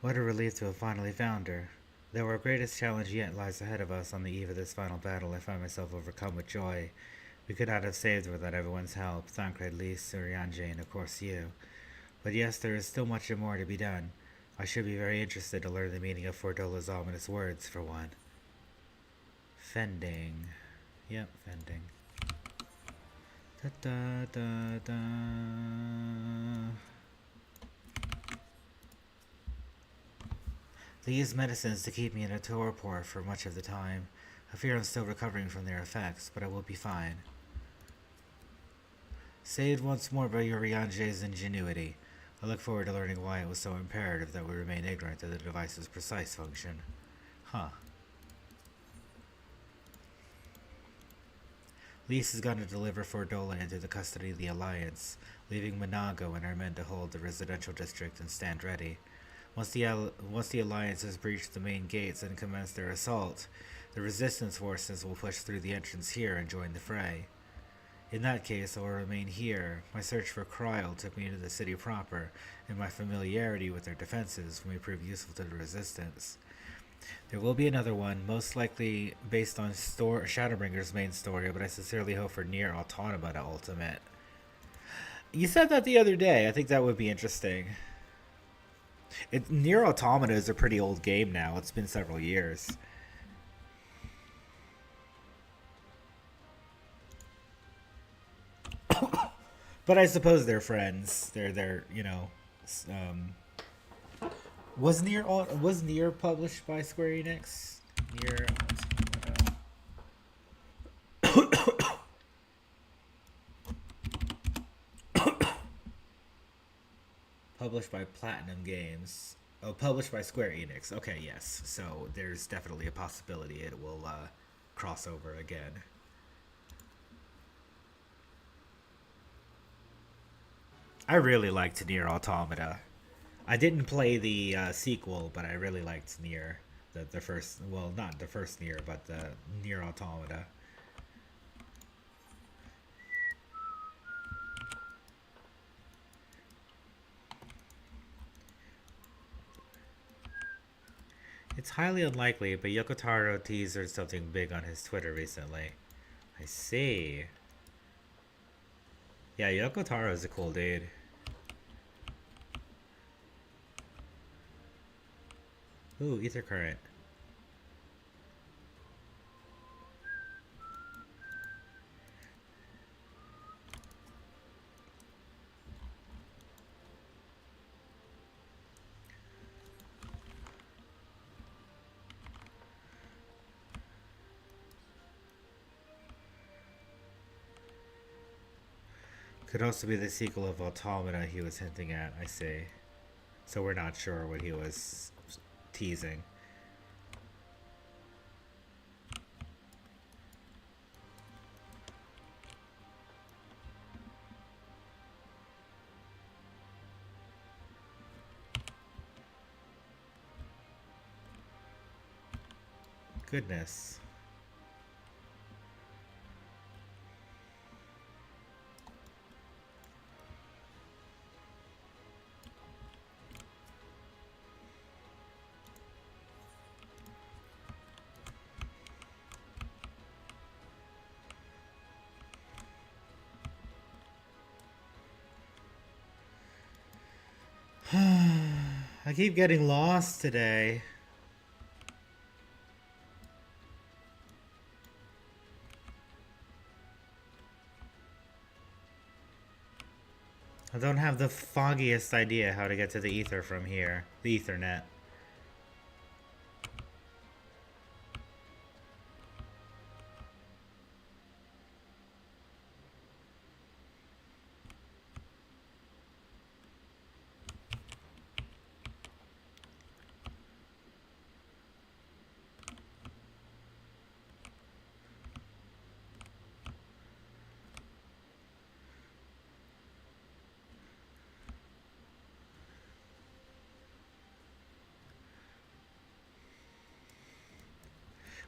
What a relief to have finally found her. Though our greatest challenge yet lies ahead of us on the eve of this final battle, I find myself overcome with joy. We could not have saved her without everyone's help, Thancred, Lys, Urianger, and of course you. But yes, there is still much more to be done. I should be very interested to learn the meaning of Fordola's ominous words, for one. Fending. Yep, fending. Da da da da. They use medicines to keep me in a torpor for much of the time. I fear I'm still recovering from their effects, but I will be fine. Saved once more by Urianger's ingenuity. I look forward to learning why it was so imperative that we remain ignorant of the device's precise function. Huh. Lys is going to deliver Fordola into the custody of the Alliance, leaving Monago and our men to hold the residential district and stand ready. Once the Alliance has breached the main gates and commenced their assault, the Resistance forces will push through the entrance here and join the fray. In that case, I will remain here. My search for Kryl took me into the city proper, and my familiarity with their defenses may prove useful to the Resistance. There will be another one, most likely based on Shadowbringer's main story, but I sincerely hope for Nier Automata Ultimate. You said that the other day. I think that would be interesting. Nier Automata is a pretty old game now. It's been several years. But I suppose they're friends. They're you know. Was Nier published by Square Enix? Nier Automata. Published by Platinum Games. Oh, published by Square Enix. Okay, yes. So there's definitely a possibility it will cross over again. I really liked Nier Automata. I didn't play the sequel, but I really liked Nier. The first, well, not the first Nier, but the Nier Automata. It's highly unlikely, but Yoko Taro teased something big on his Twitter recently. I see. Yeah, Yoko Taro is a cool dude. Ooh, Ether Current. Could also be the sequel of Automata he was hinting at, I see. So we're not sure what he was teasing. Goodness. I keep getting lost today. I don't have the foggiest idea how to get to the ether from here. The Ethernet.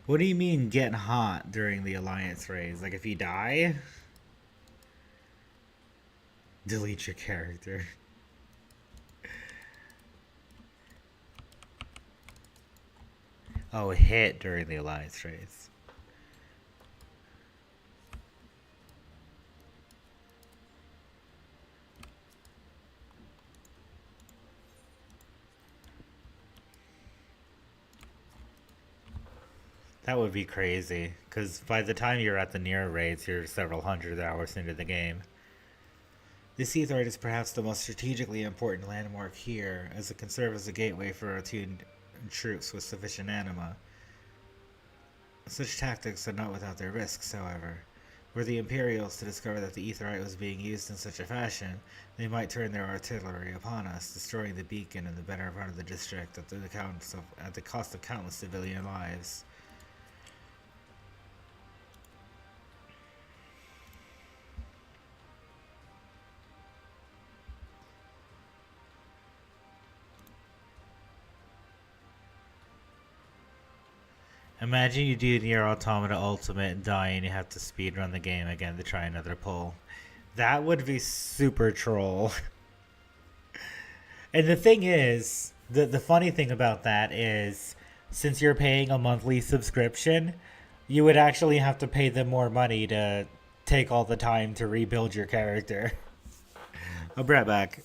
What do you mean get hot during the Alliance raids? Like if you die? Delete your character. Oh, hit during the Alliance raids. That would be crazy, because by the time you're at the near raids, you're several hundred hours into the game. This aetheroid is perhaps the most strategically important landmark here, as it can serve as a gateway for attuned troops with sufficient anima. Such tactics are not without their risks, however. Were the Imperials to discover that the aetheroid was being used in such a fashion, they might turn their artillery upon us, destroying the beacon and the better part of the district at the cost of countless civilian lives. Imagine you do Nier Automata Ultimate and die and you have to speedrun the game again to try another pull. That would be super troll. And the thing is, the funny thing about that is, since you're paying a monthly subscription, you would actually have to pay them more money to take all the time to rebuild your character. I'll be right back.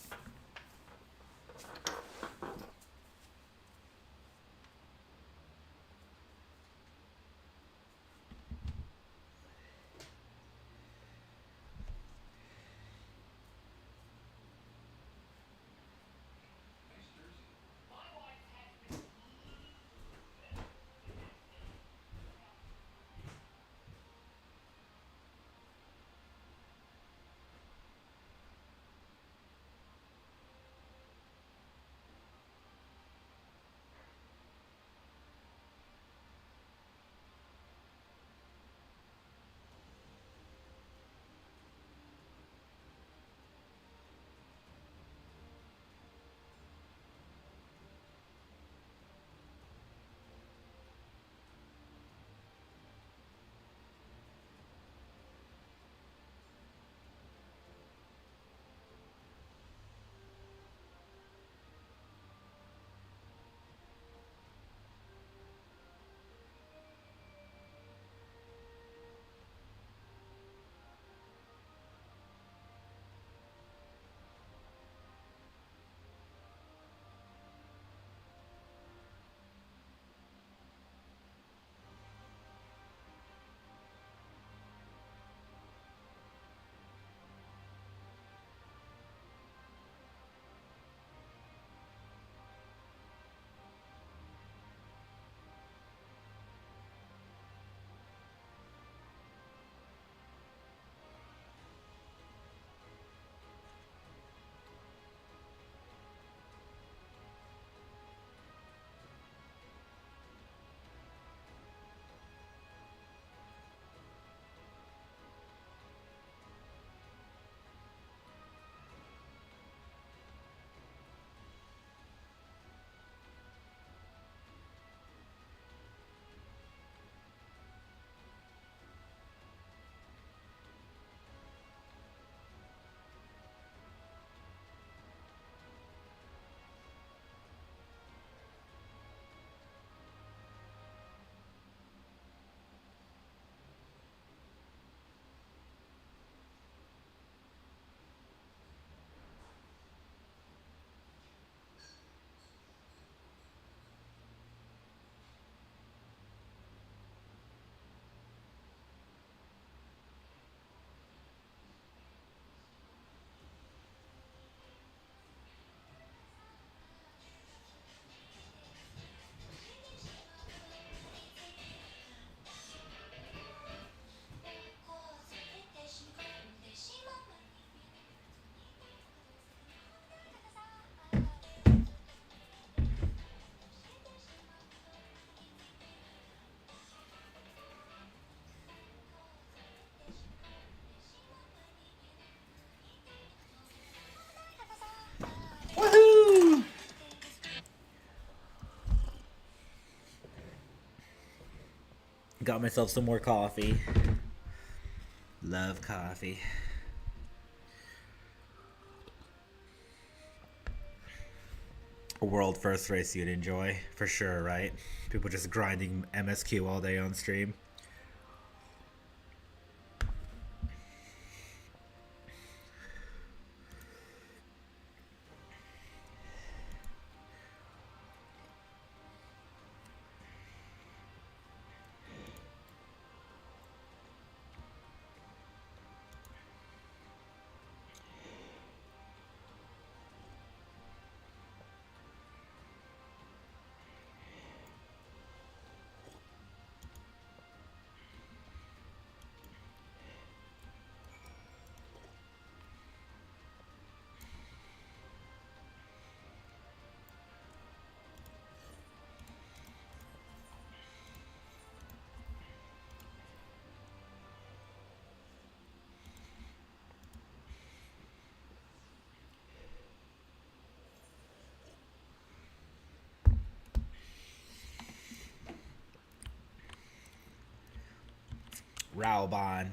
got myself some more coffee. Love coffee. A world first race you'd enjoy, for sure, right? People just grinding MSQ all day on stream. Raubon.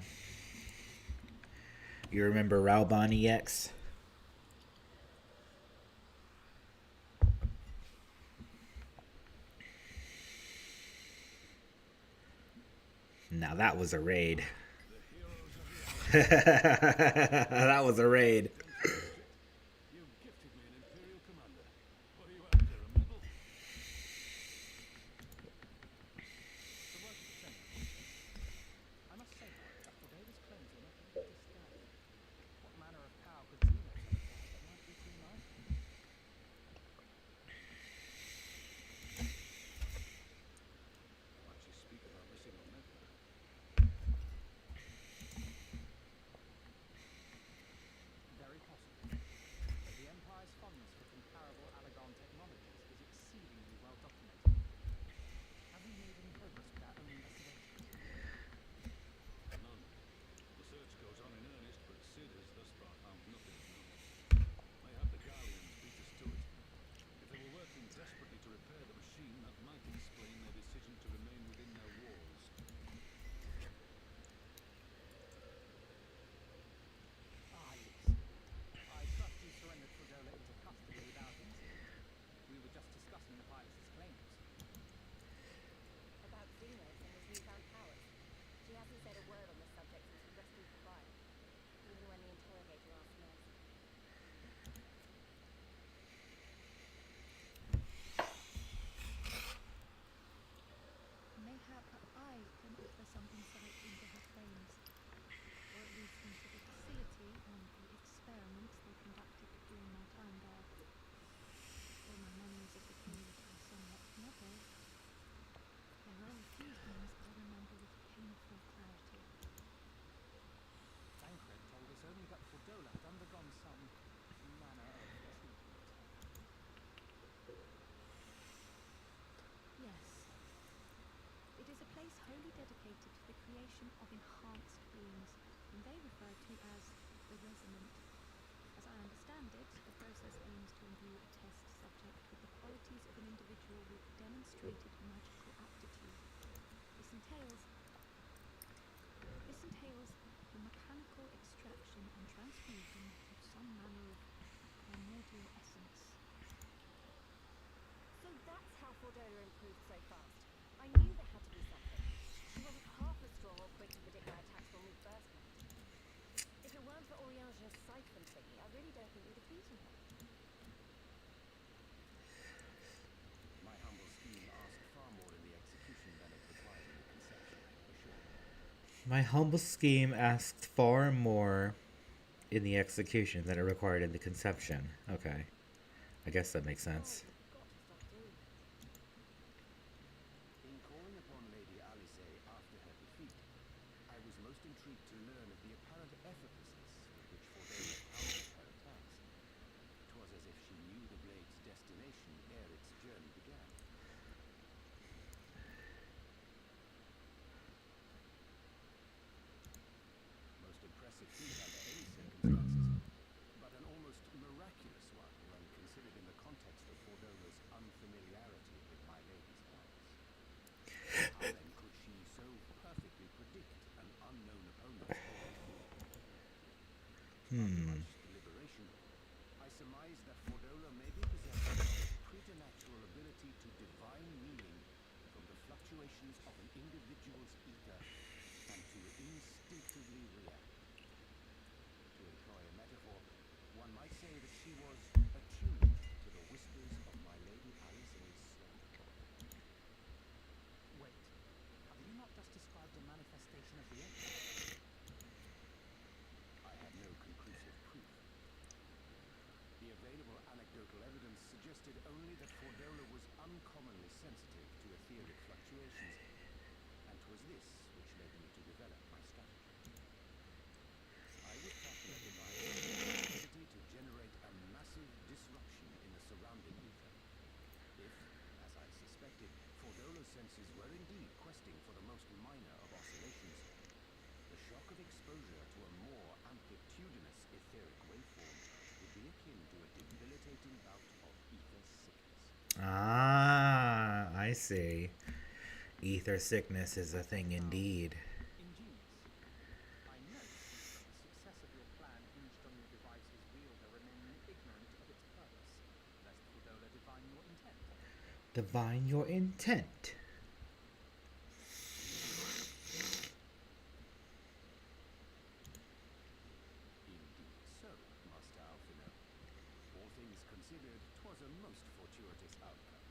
You remember Raubon EX? Now that was a raid. That was a raid. You've gifted me an Imperial commander. What are you after, a medal? The work of General. I must say, however, that today's claims were not a bit disturbing. What manner of power could Xenos have acquired that might be too much? Why'd you speak about missing Omega? Very possible. But the Empire's fondness for comparable Alagon technologies is exceedingly well documented. Have we made any progress with our own investigations? None. The search goes on in earnest, but Sid has thus far found nothing of note. They have the Guardians beat us to it. If they were working desperately to repair the machine, that might explain their decision to remain within their walls. Ah, yes. I trust you surrendered Fredola into custody without incident. We were just discussing the pilot's claims. About Xenos and his newfound powers. She hasn't said a word on the subject since he rescued the Prime, even when the interrogator asked Nurse. Mayhap I can offer some insight into her claims, or at least into the facility and the experiments they conducted during my time there. Though my memories of the period are somewhat muddled, there are a few things I remember with painful clarity. Tancred told us only that Fredola had undergone some manner of treatment. Yes. It is a place wholly dedicated to the creation of enhanced beings, whom they refer to as the Resonant. As I understand it, the process aims to imbue a test subject with the qualities of an individual with demonstrated magical aptitude. This entails the mechanical extraction and transfusion of some manner of primordial essence. So that's how Fordola improved so fast. I knew there had to be something. She wasn't half as strong or quick to predict my attacks when we first met. If it weren't for Oriange's siphon thingy, I really don't think we'd have beaten her. My humble scheme asked far more in the execution than it required in the conception, assure you. My humble scheme asked far more in the execution than it required in the conception. Okay. I guess that makes sense. You've got to stop doing that. In calling upon Lady Alice after her defeat, I was most intrigued to learn of the apparent effortlessness with which Fordola countered her attacks. 'Twas as if she knew the blade's destination ere its journey began. Most impressive feat under any circumstances, but an almost miraculous one when considered in the context of Fordola's Much deliberation, I surmise that Fordola may be possessed of a preternatural ability to divine meaning from the fluctuations of an individual's ether and to instinctively react. To employ a metaphor, one might say that she was attuned to the whispers of my Lady Alice's soul. Wait, have you not just described a manifestation of the echo? I have no conclusive proof. The available anecdotal evidence suggested only that Fordola was uncommonly sensitive to etheric fluctuations, and 'twas this which led me to develop my strategy. I would capture a device with the capacity to generate a massive disruption in the surrounding ether. If, as I suspected, Fordola's senses were indeed questing for the most minor of oscillations, the shock of exposure to a more amplitudinous etheric waveform would be akin to a debilitating bout of ether sickness. Ah, I see. Ether sickness is a thing indeed. Ingenious. I note that the success of your plan hinged on your device's wielder remaining ignorant of its purpose, lest Fordola divine your intent. Divine your intent. Indeed so, Master Alphino. All things considered, 'twas a most fortuitous outcome.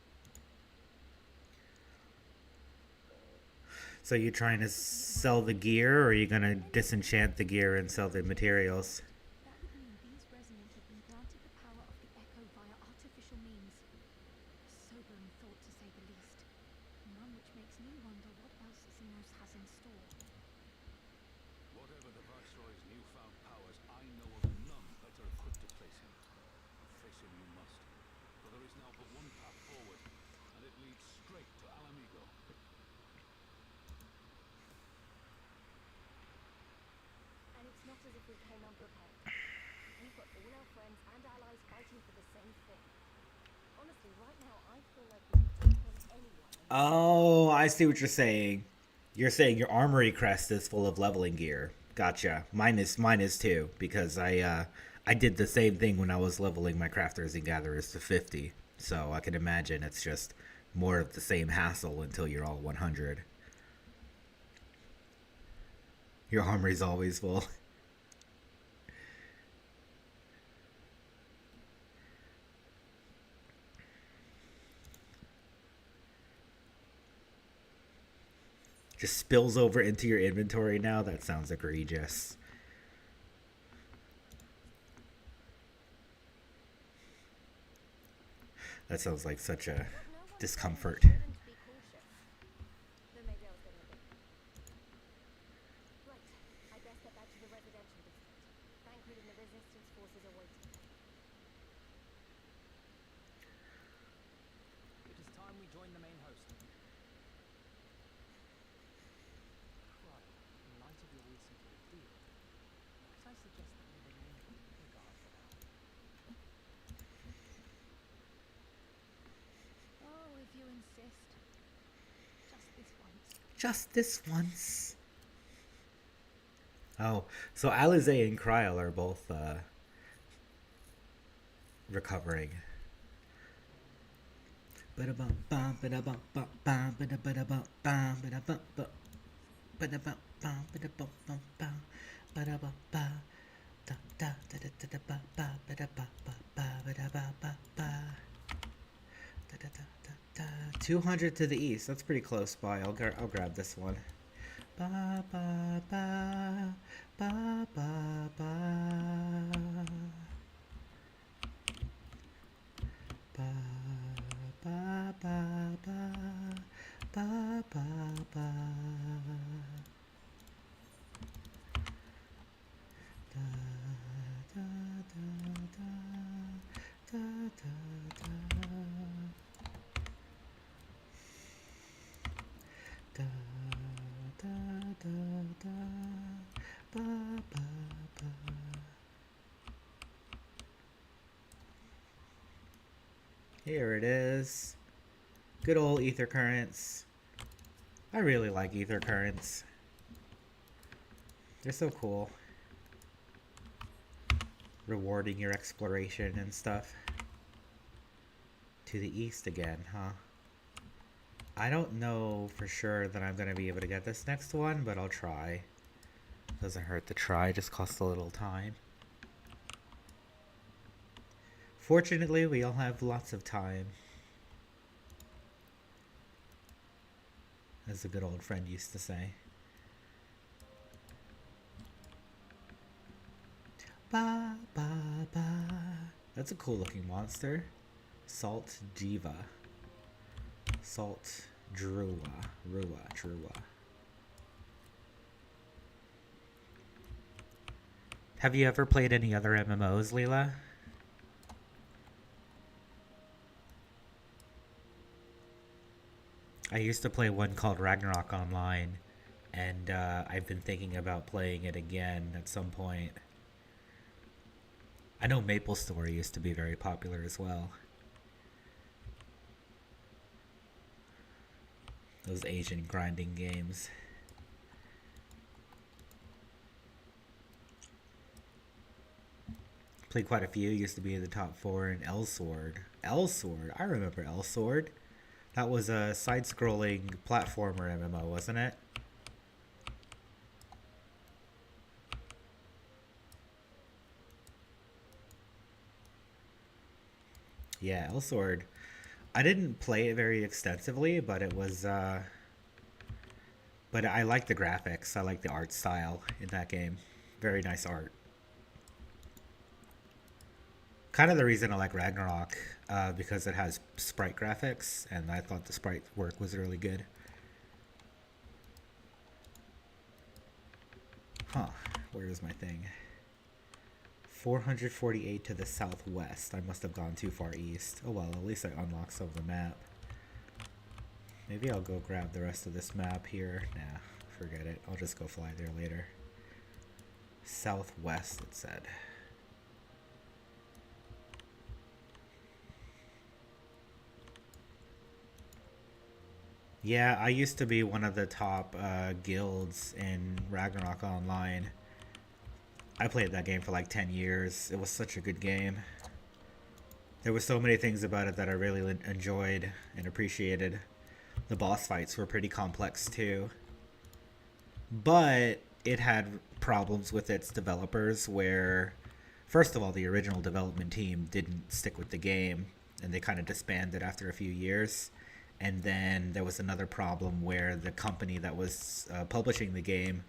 So you trying to sell the gear, or are you gonna disenchant the gear and sell the materials? That would mean these resonant have been granted the power of the echo via artificial means. A sobering thought, to say the least. One which makes me wonder what else Xenos has in store. Whatever the Viceroy's newfound powers, I know of none better equipped to face him. And face him you must, for there is now but one path forward, and it leads straight to Alamigo. And it's not as if we came unprepared. We've got all our friends and allies fighting for the same thing. Honestly, right now, I feel like we can take on anyone. Oh, I see what you're saying. You're saying your armory crest is full of leveling gear. Gotcha. Mine is too, because I did the same thing when I was leveling my crafters and gatherers to 50. So I can imagine it's just more of the same hassle until you're all 100. Your armory's always full. Just spills over into your inventory now? That sounds egregious. That sounds like such a discomfort. Then maybe I was getting a bit. Right, I best get back to the residential district. Thancred and the resistance forces are waiting. It is time we join the main host. Right, in light of your recent ordeal, might I suggest that we remain on the guard for now? Oh, if you insist. Just this once. Just this once. Oh, so Alize and Kryl are both recovering. $200 to the east. That's pretty close by. I'll grab this one. Ba ba ba ba ba ba ba ba ba ba ba ba. Da da da da da da da. Da da da da ba ba ba. Here it is. Good old ether currents. I really like ether currents. They're so cool. rewarding your exploration and stuff. To the east again, huh? I don't know for sure that I'm gonna be able to get this next one, but I'll try. Doesn't hurt to try, just costs a little time. Fortunately, we all have lots of time. As a good old friend used to say. Ba ba ba. That's a cool looking monster. Salt Diva. Salt Drua. Drua. Have you ever played any other MMOs, Leela? I used to play one called Ragnarok Online, and I've been thinking about playing it again at some point. I know MapleStory used to be very popular as well. Those Asian grinding games. Played quite a few, used to be in the top 4 in Elsword. Elsword? I remember Elsword. That was a side-scrolling platformer MMO, wasn't it? Yeah, Elsword. I didn't play it very extensively, but it was, but I like the graphics. I like the art style in that game. Very nice art. Kind of the reason I like Ragnarok, because it has sprite graphics, and I thought the sprite work was really good. Huh, where is my thing? 448 to the southwest. I must have gone too far east. Oh well, at least I unlocked some of the map. Maybe I'll go grab the rest of this map here. Nah, forget it. I'll just go fly there later. Southwest, it said. Yeah, I used to be one of the top guilds in Ragnarok Online. I played that game for like 10 years. It was such a good game. There were so many things about it that I really enjoyed and appreciated. The boss fights were pretty complex too. But it had problems with its developers where, first of all, the original development team didn't stick with the game and they kind of disbanded after a few years. And then there was another problem where the company that was publishing the game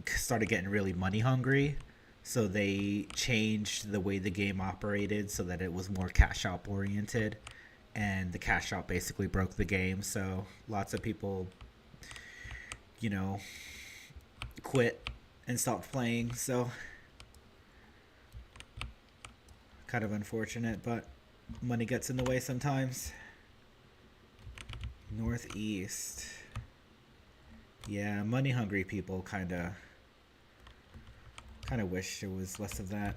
started getting really money hungry, so they changed the way the game operated so that it was more cash shop oriented, and the cash shop basically broke the game, so lots of people, you know, quit and stopped playing. So kind of unfortunate, but money gets in the way sometimes. Northeast. Yeah, money hungry people kind of wish there was less of that.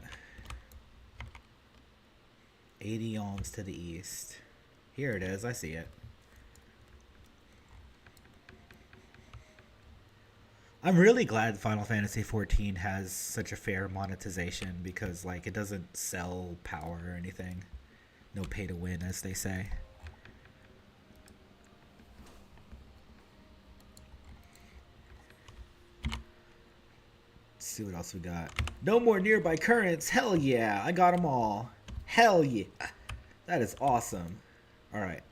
80 alms to the east. Here it is, I see it. I'm really glad Final Fantasy XIV has such a fair monetization because, like, it doesn't sell power or anything. No pay to win, as they say. See what else we got. No more nearby currents. Hell yeah, I got them all. Hell yeah, that is awesome. All right,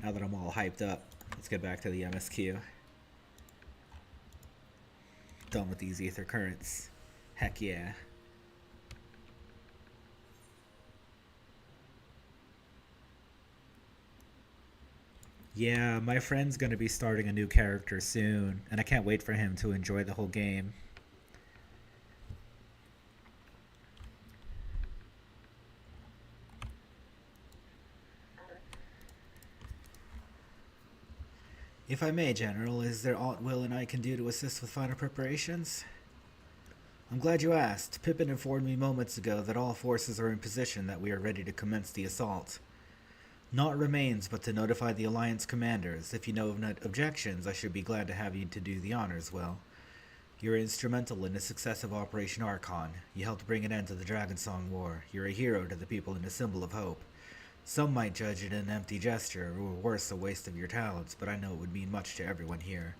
now that I'm all hyped up, let's get back to the MSQ. Done with these ether currents. Heck yeah. Yeah, my friend's gonna be starting a new character soon, and I can't wait for him to enjoy the whole game. If I may, General, is there aught Will and I can do to assist with final preparations? I'm glad you asked. Pippin informed me moments ago that all forces are in position, that we are ready to commence the assault. Naught remains but to notify the Alliance commanders. If you know of no objections, I should be glad to have you to do the honors, Will. You were instrumental in the success of Operation Archon. You helped bring an end to the Dragonsong War. You're a hero to the people and a symbol of hope. Some might judge it an empty gesture, or worse, a waste of your talents, but I know it would mean much to everyone here.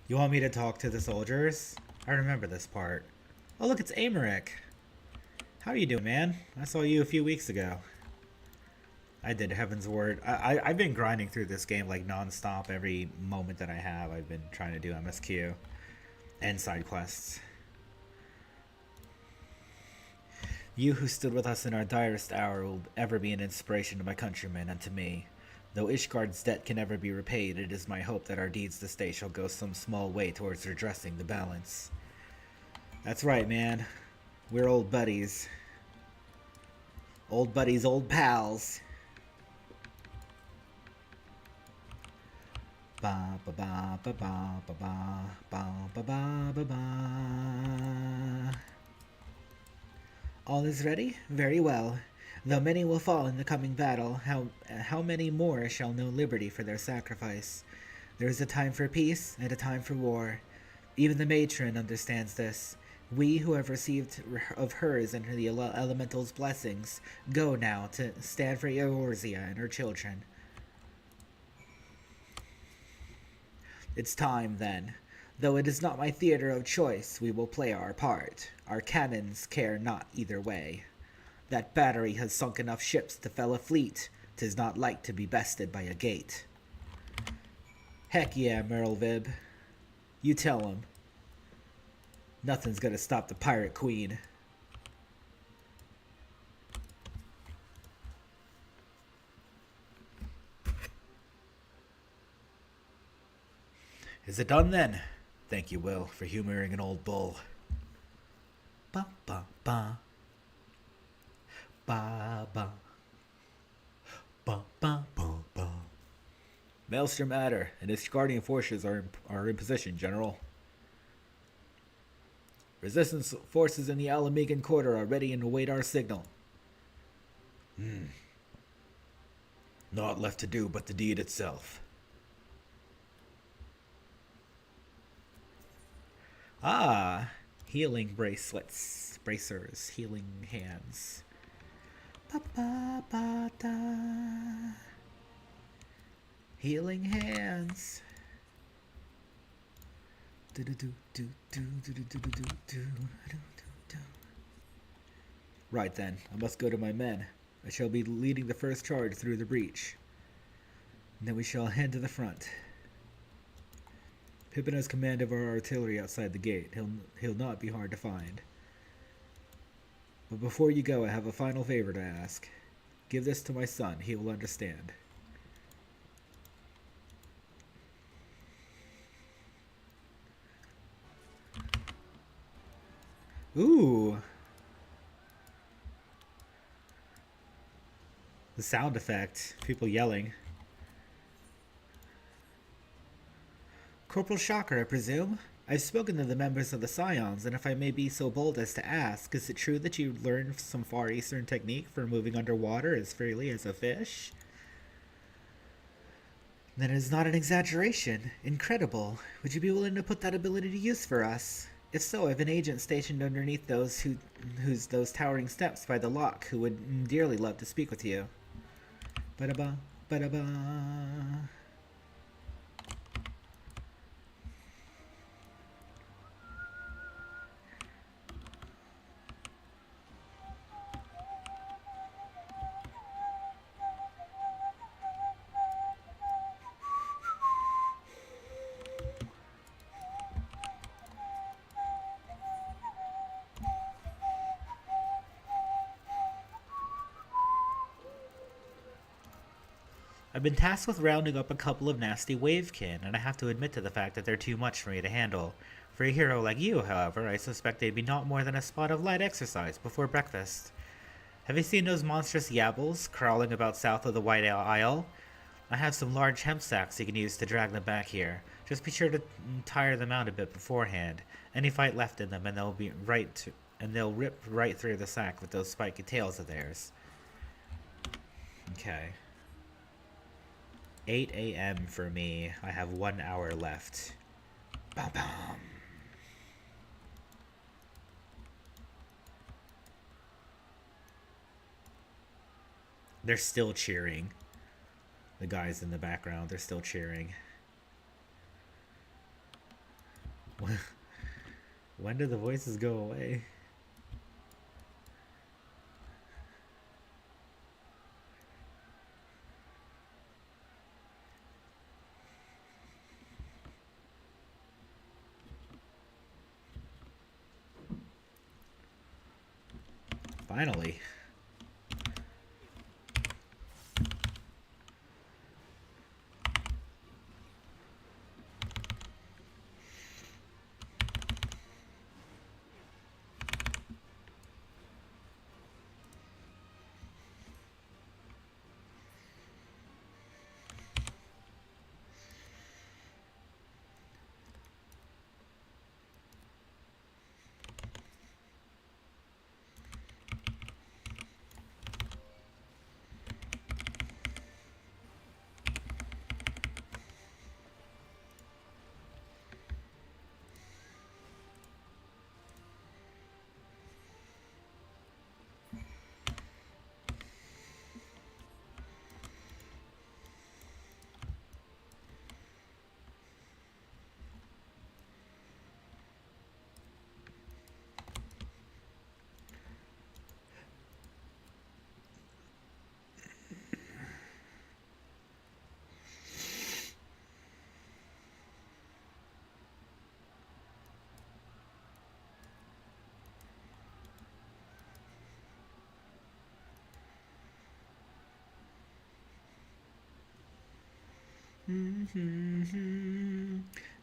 You want me to talk to the soldiers? I remember this part. Oh look, it's Amaric. How are you doing, man? I saw you a few weeks ago. I did, Heaven's Word. I've been grinding through this game like non-stop. Every moment that I have, I've been trying to do MSQ and side quests. You who stood with us in our direst hour will ever be an inspiration to my countrymen and to me. Though Ishgard's debt can never be repaid, it is my hope that our deeds this day shall go some small way towards redressing the balance. That's right, man. We're old buddies. Old buddies, old pals. Ba ba ba ba ba ba ba ba ba ba ba ba. All is ready? Very well. Though many will fall in the coming battle, how many more shall know liberty for their sacrifice? There is a time for peace and a time for war. Even the matron understands this. We who have received of hers and the elemental's blessings go now to stand for Eorzea and her children. It's time, then. Though it is not my theater of choice, we will play our part. Our cannons care not either way. That battery has sunk enough ships to fell a fleet. 'Tis not like to be bested by a gate. Heck yeah, Merlvib. You tell him. Nothing's gonna stop the Pirate Queen. Is it done then? Thank you, Will, for humoring an old bull. Ba ba ba. Ba ba. Ba ba ba ba. Maelstrom Adder and its guardian forces are in position, General. Resistance forces in the Alamegan quarter are ready and await our signal. Naught left to do but the deed itself. Ah, healing bracelets, bracers, healing hands. Ba ba ba da. Healing hands. Do do do do do do do do do do do do. Right then, I must go to my men. I shall be leading the first charge through the breach. And then we shall head to the front. Pippin has command of our artillery outside the gate. He'll not be hard to find. But before you go, I have a final favor to ask. Give this to my son. He will understand. Ooh. The sound effect. People yelling. Corporal Shocker, I presume? I've spoken to the members of the Scions, and if I may be so bold as to ask, is it true that you learned some Far Eastern technique for moving underwater as freely as a fish? Then it is not an exaggeration. Incredible. Would you be willing to put that ability to use for us? If so, I have an agent stationed underneath those towering steps by the lock who would dearly love to speak with you. Ba-da-ba, ba-da-ba. I've been tasked with rounding up a couple of nasty wavekin, and I have to admit to the fact that they're too much for me to handle. For a hero like you, however, I suspect they'd be not more than a spot of light exercise before breakfast. Have you seen those monstrous yabbles crawling about south of the White Isle? I have some large hemp sacks you can use to drag them back here. Just be sure to tire them out a bit beforehand. Any fight left in them, and they'll rip right through the sack with those spiky tails of theirs. Okay. 8 a.m. for me. I have 1 hour left. Bam bam. They're still cheering. The guys in the background, they're still cheering. When do the voices go away? Finally.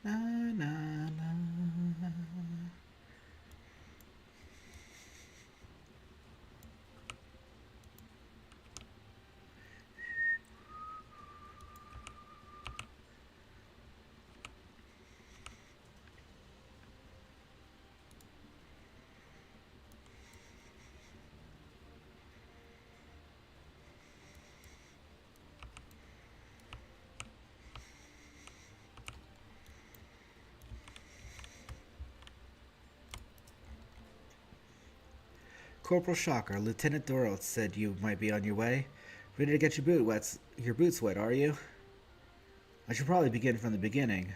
Na, na, na. Corporal Shocker, Lieutenant Dorothy said you might be on your way. Ready to get your boots wet, are you? I should probably begin from the beginning.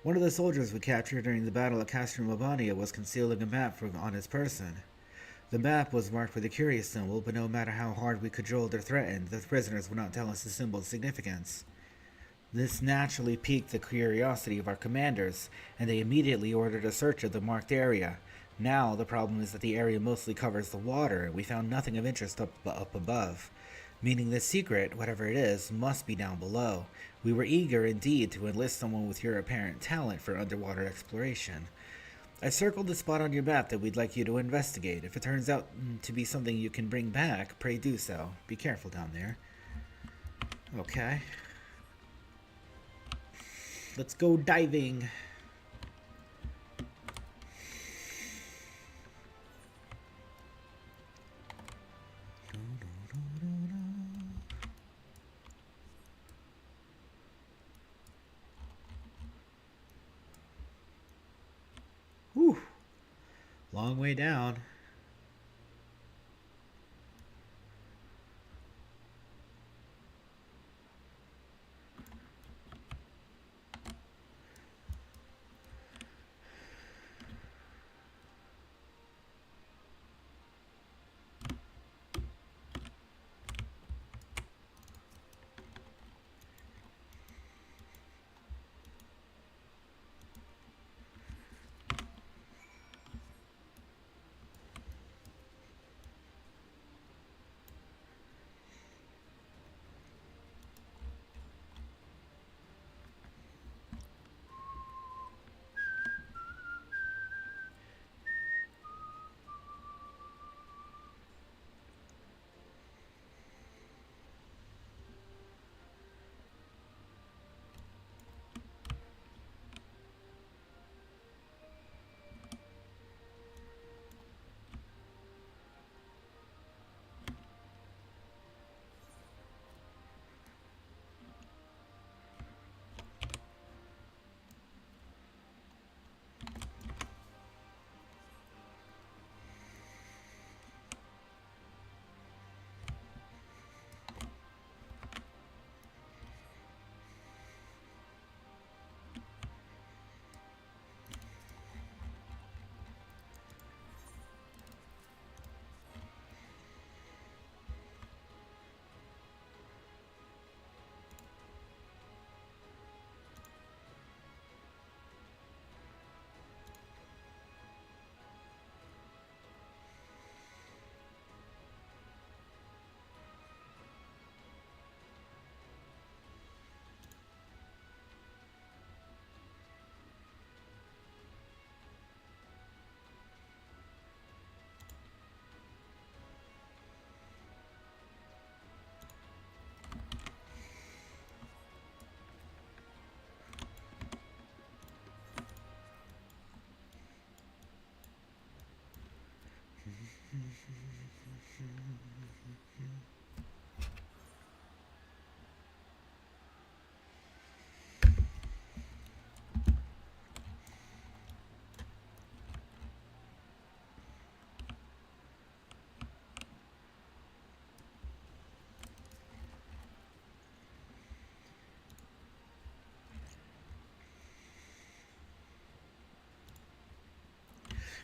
One of the soldiers we captured during the battle at Castrum Albania was concealing a map on his person. The map was marked with a curious symbol, but no matter how hard we cajoled or threatened, the prisoners would not tell us the symbol's significance. This naturally piqued the curiosity of our commanders, and they immediately ordered a search of the marked area. Now, the problem is that the area mostly covers the water, and we found nothing of interest up above. Meaning the secret, whatever it is, must be down below. We were eager indeed to enlist someone with your apparent talent for underwater exploration. I circled the spot on your map that we'd like you to investigate. If it turns out to be something you can bring back, pray do so. Be careful down there. Okay. Let's go diving. Whew. Long way down.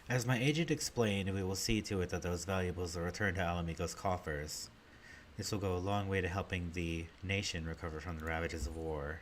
As my agent explained, we will see to it that those valuables are returned to Alamigo's coffers. This will go a long way to helping the nation recover from the ravages of war.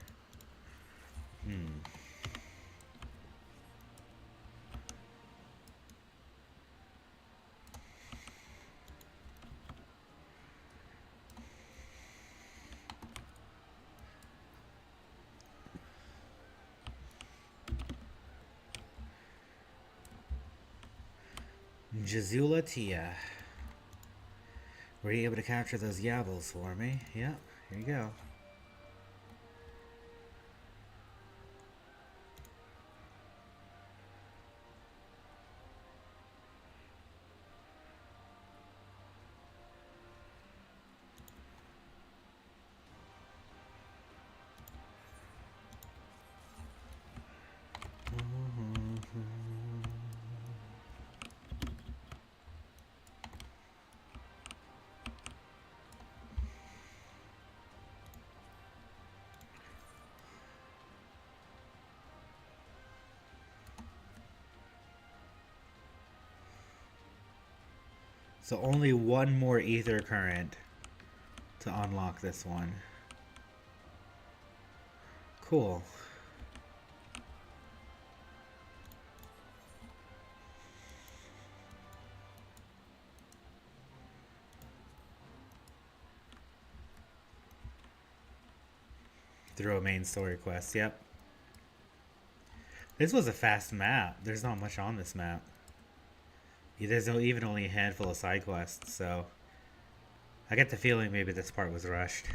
Jazula Tia. Were you able to capture those yavels for me? Yep, here you go. So only one more ether current to unlock this one. Cool. Through a main story quest, yep. This was a fast map. There's not much on this map. There's even only a handful of side quests, so I get the feeling maybe this part was rushed.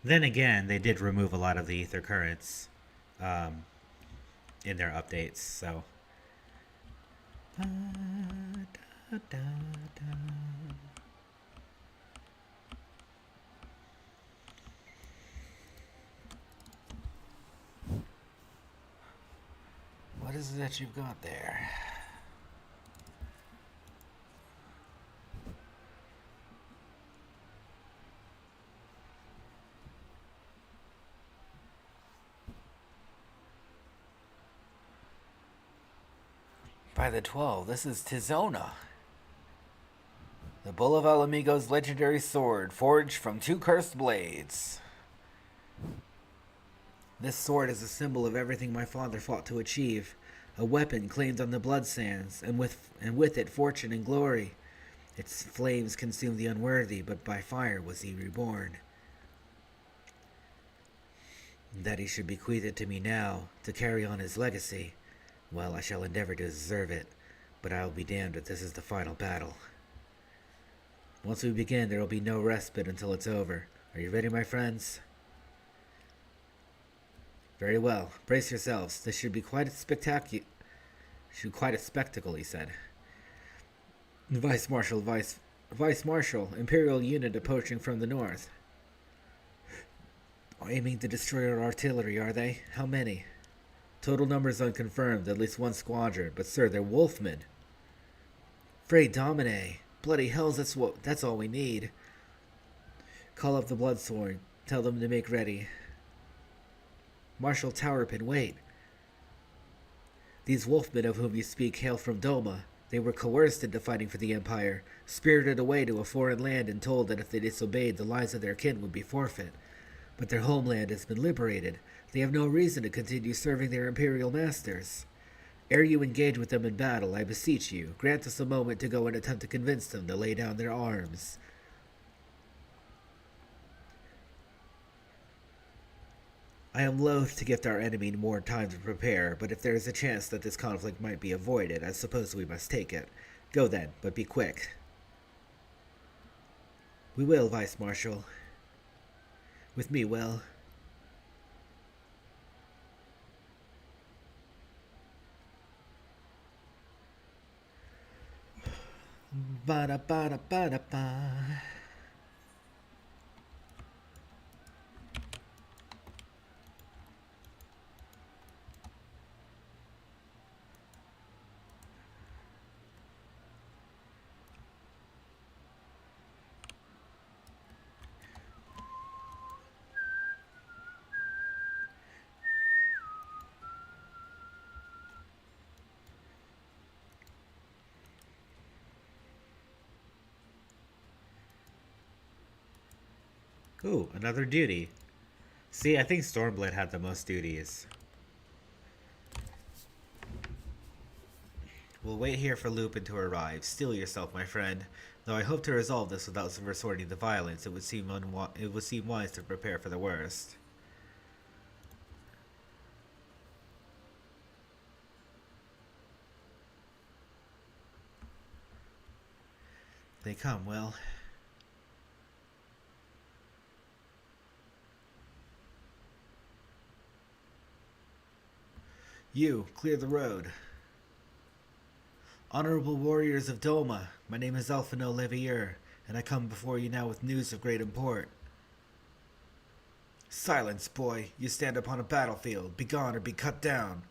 Then again, they did remove a lot of the ether currents in their updates, so. What is it that you've got there? By the 12, this is Tizona. The Bull of Alamigo's legendary sword, forged from 2 cursed blades. This sword is a symbol of everything my father fought to achieve. A weapon claimed on the blood sands, and with it fortune and glory. Its flames consumed the unworthy, but by fire was he reborn. That he should bequeath it to me now, to carry on his legacy. Well, I shall endeavor to deserve it, but I will be damned if this is the final battle. Once we begin, there will be no respite until it's over. Are you ready, my friends? Very well. Brace yourselves. This should be quite a spectacle, he said. Vice Marshal, Imperial unit approaching from the north. Aiming to destroy our artillery, are they? How many? Total numbers unconfirmed, at least 1 squadron, but sir, they're wolfmen. Frey Domine. Bloody hells, that's all we need. Call up the Bloodsworn. Tell them to make ready. Marshal Towerpin, wait. These wolfmen of whom you speak hail from Doma. They were coerced into fighting for the Empire, spirited away to a foreign land and told that if they disobeyed, the lives of their kin would be forfeit. But their homeland has been liberated. They have no reason to continue serving their imperial masters. Ere you engage with them in battle, I beseech you, grant us a moment to go and attempt to convince them to lay down their arms. I am loath to gift our enemy more time to prepare, but if there is a chance that this conflict might be avoided, I suppose we must take it. Go then, but be quick. We will, Vice Marshal. With me, Will. Ba-da-ba-da-ba-da-ba. Ooh, another duty. See, I think Stormblade had the most duties. We'll wait here for Lupin to arrive. Steel yourself, my friend. Though I hope to resolve this without resorting to violence, it would seem wise to prepare for the worst. They come, Will. You, clear the road. Honorable warriors of Doma, my name is Alphino Levier, and I come before you now with news of great import. Silence, boy. You stand upon a battlefield. Begone or be cut down.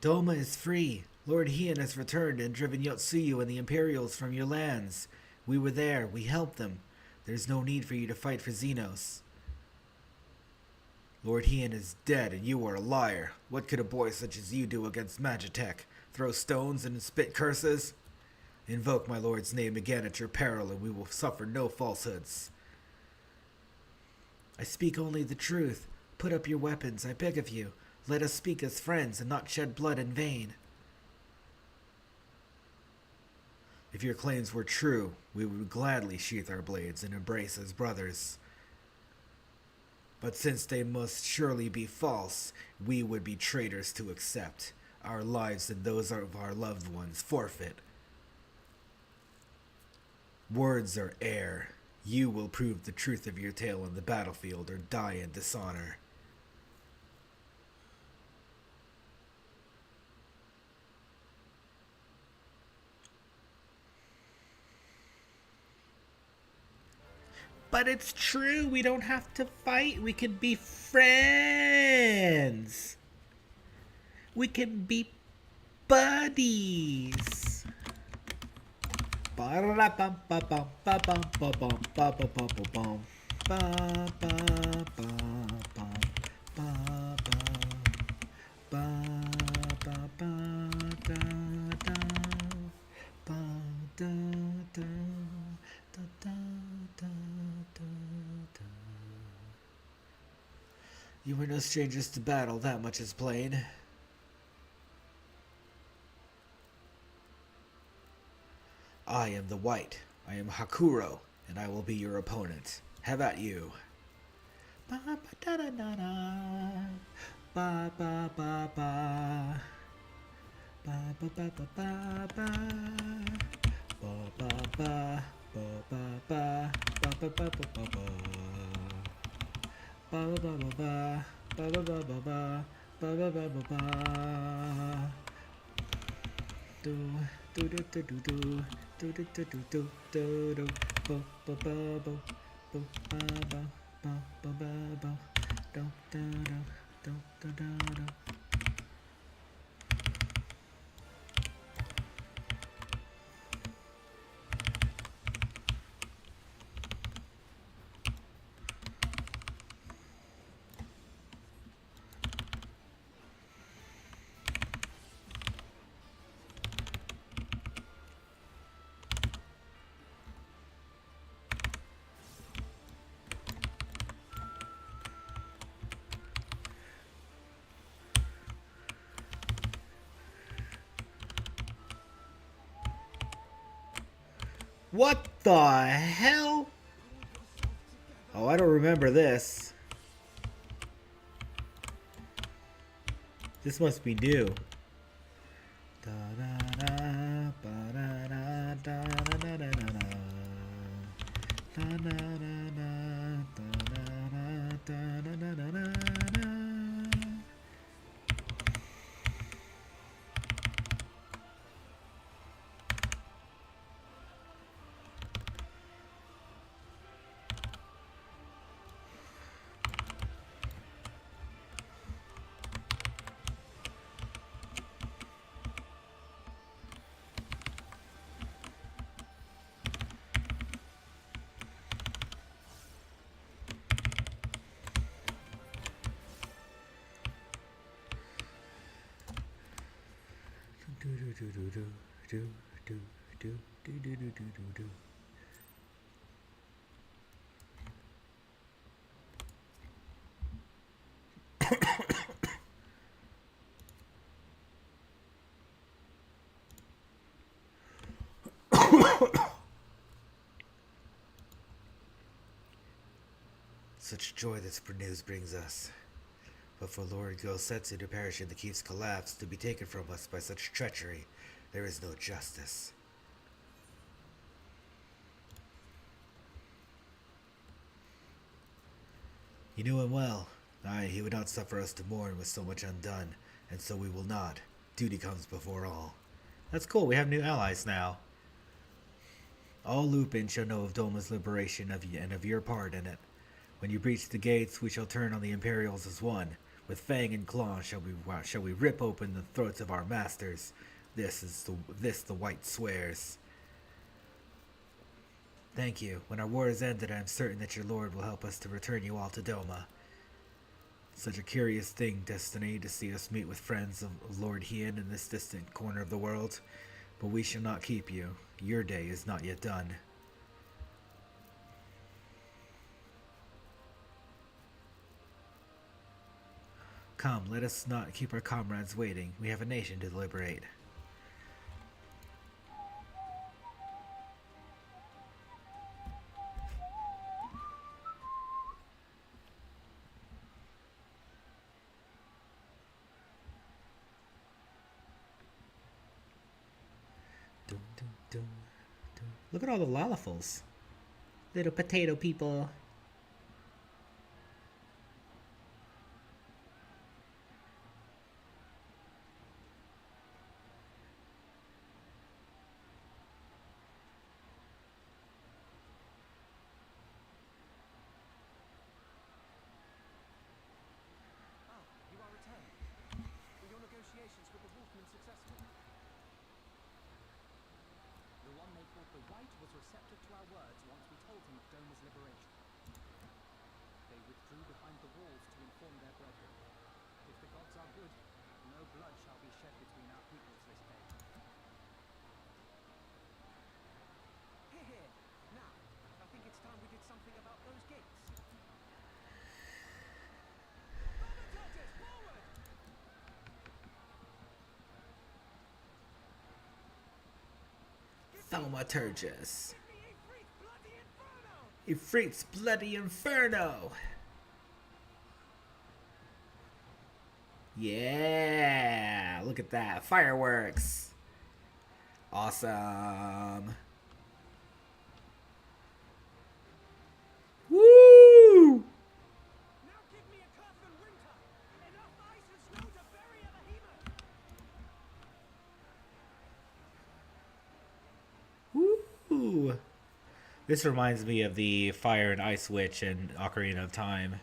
Doma is free. Lord Hien has returned and driven Yotsuyu and the Imperials from your lands. We were there. We helped them. There's no need for you to fight for Xenos. Lord Hien is dead and you are a liar. What could a boy such as you do against Magitech? Throw stones and spit curses? Invoke my lord's name again at your peril and we will suffer no falsehoods. I speak only the truth. Put up your weapons, I beg of you. Let us speak as friends and not shed blood in vain. If your claims were true, we would gladly sheath our blades and embrace as brothers. But since they must surely be false, we would be traitors to accept. Our lives and those of our loved ones forfeit. Words are air. You will prove the truth of your tale on the battlefield or die in dishonor. But it's true, we don't have to fight, we can be friends. We can be buddies. You were no strangers to battle, that much is plain. I am the White. I am Hakuro, and I will be your opponent. Have at you. Ba ba da da da da. Ba ba ba ba. Ba ba ba ba ba ba. Ba ba ba. Ba ba ba. Ba ba ba ba ba ba. Ba ba ba ba ba. Ba ba ba ba ba. Ba ba ba ba ba. Do do do do do do. Do do do do do do do bo bo bo bo bo ba ba ba ba ba ba do do do do do do. What the hell? Oh, I don't remember this. This must be new. Da da da ba da da da da da da da da da da da da da da da. joy this news brings us. But for Lord Gosetsu to perish in the keep's collapse, to be taken from us by such treachery, there is no justice. You knew him well. Aye, he would not suffer us to mourn with so much undone, and so we will not. Duty comes before all. That's cool, we have new allies now. All Lupin shall know of Doma's liberation and of your part in it. When you breach the gates, we shall turn on the Imperials as one. With fang and claw shall we rip open the throats of our masters. This the White swears. Thank you. When our war is ended, I am certain that your lord will help us to return you all to Doma. Such a curious thing, destiny, to see us meet with friends of Lord Hien in this distant corner of the world. But we shall not keep you. Your day is not yet done. Come, let us not keep our comrades waiting. We have a nation to liberate. Dun, dun, dun, dun. Look at all the Lalafels. Little potato people. You are returned. Were your negotiations with the Wolfmen successful? The one they called the White was receptive to our words once we told him of Doma's liberation. They withdrew behind the walls to inform their brethren. If the gods are good, no blood shall be shed between our peoples this day. Here, here. Now, I think it's time we did something about those gates. Thaumaturgus, forward! Thaumaturgus. Give me Ifrit's bloody inferno! Ifrit's bloody inferno! Yeah! Look at that. Fireworks! Awesome! Woo! Now give me a curse and winter! Enough ice and snow to bury a behemoth! Woo! This reminds me of the Fire and Ice Witch in Ocarina of Time.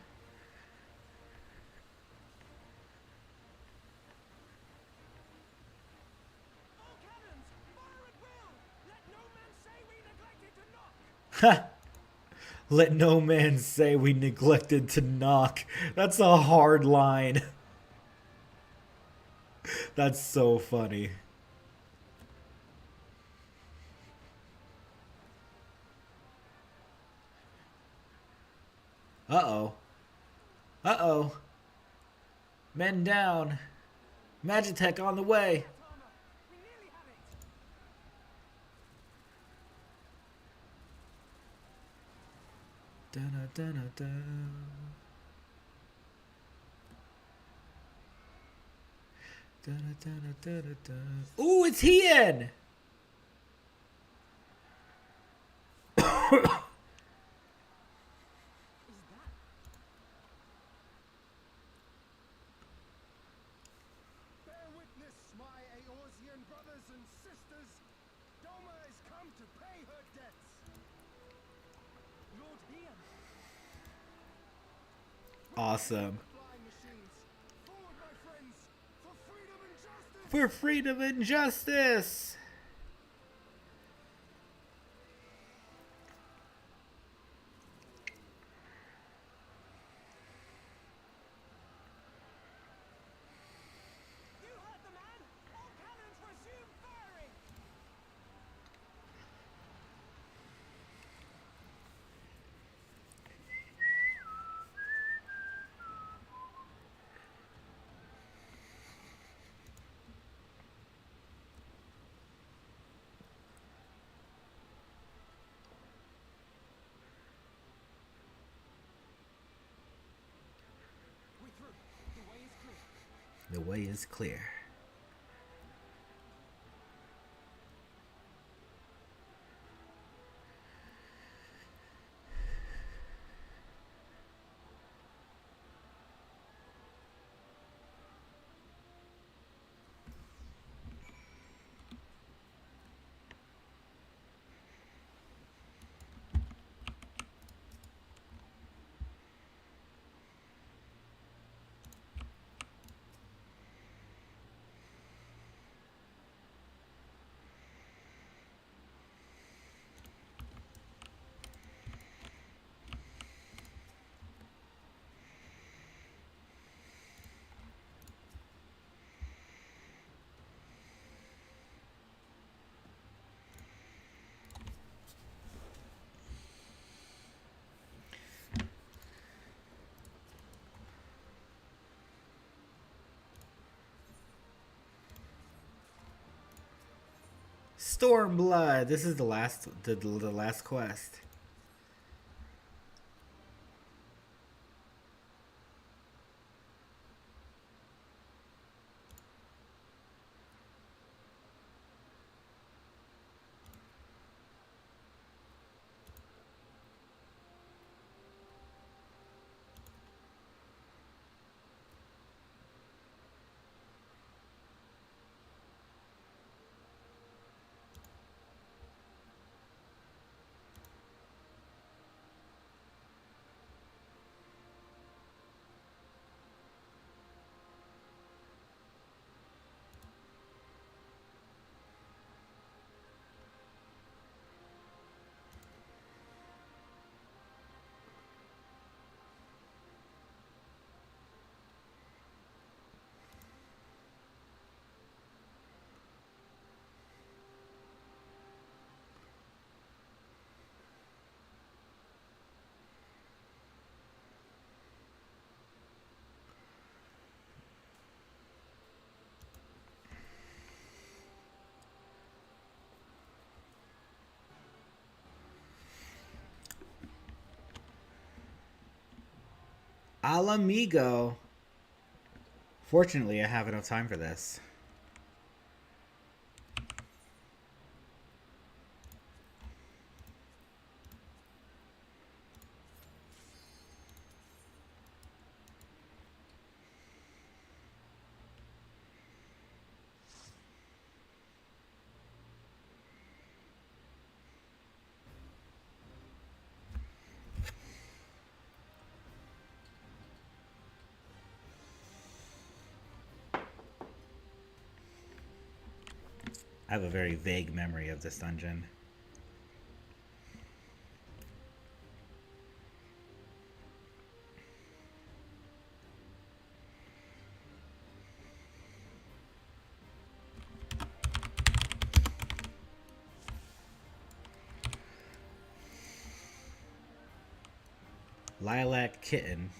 All cannons, fire at will! Let no man say we neglected to knock! Ha! Let no man say we neglected to knock. That's a hard line. That's so funny. Uh-oh. Uh-oh. Men down. Magitech on the way. Tama, we nearly had it! Da-da-da-da-da. Da-da-da-da-da-da. Ooh, it's Hien! Is that... Bear witness, my Eorzean brothers and sisters. Doma has come to pay her debts. Lord Hien? Awesome. Flying machines. Forward, my friends, for freedom and justice. For freedom and justice! You heard the man! All cannons resume firing! The way is clear. Stormblood. This is the last quest. Al amigo. Fortunately, I have enough time for this. I have a very vague memory of this dungeon. Lilac Kitten.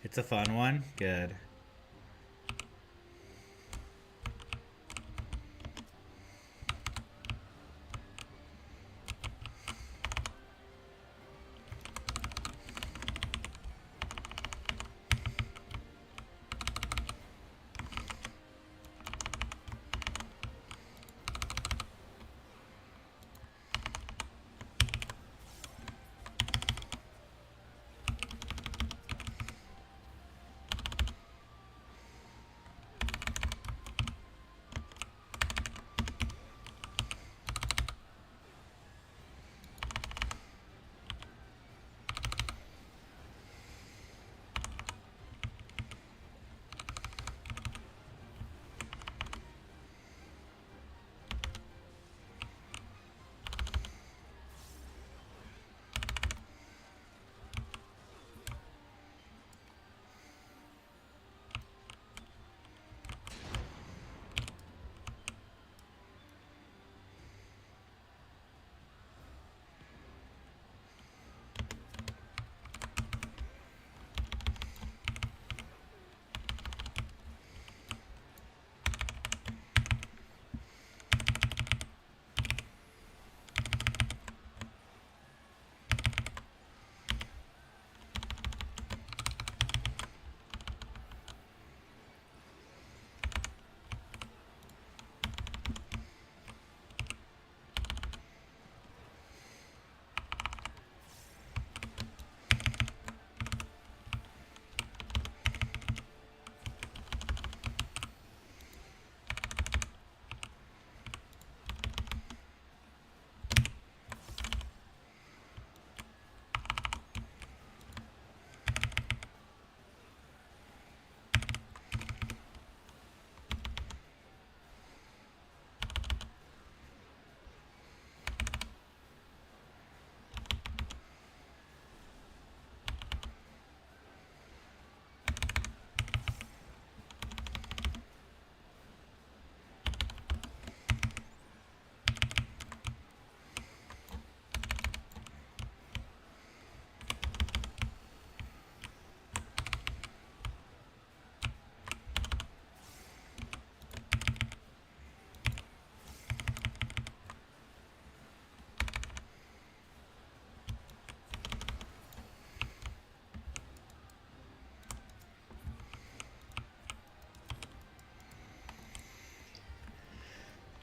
It's a fun one. Good.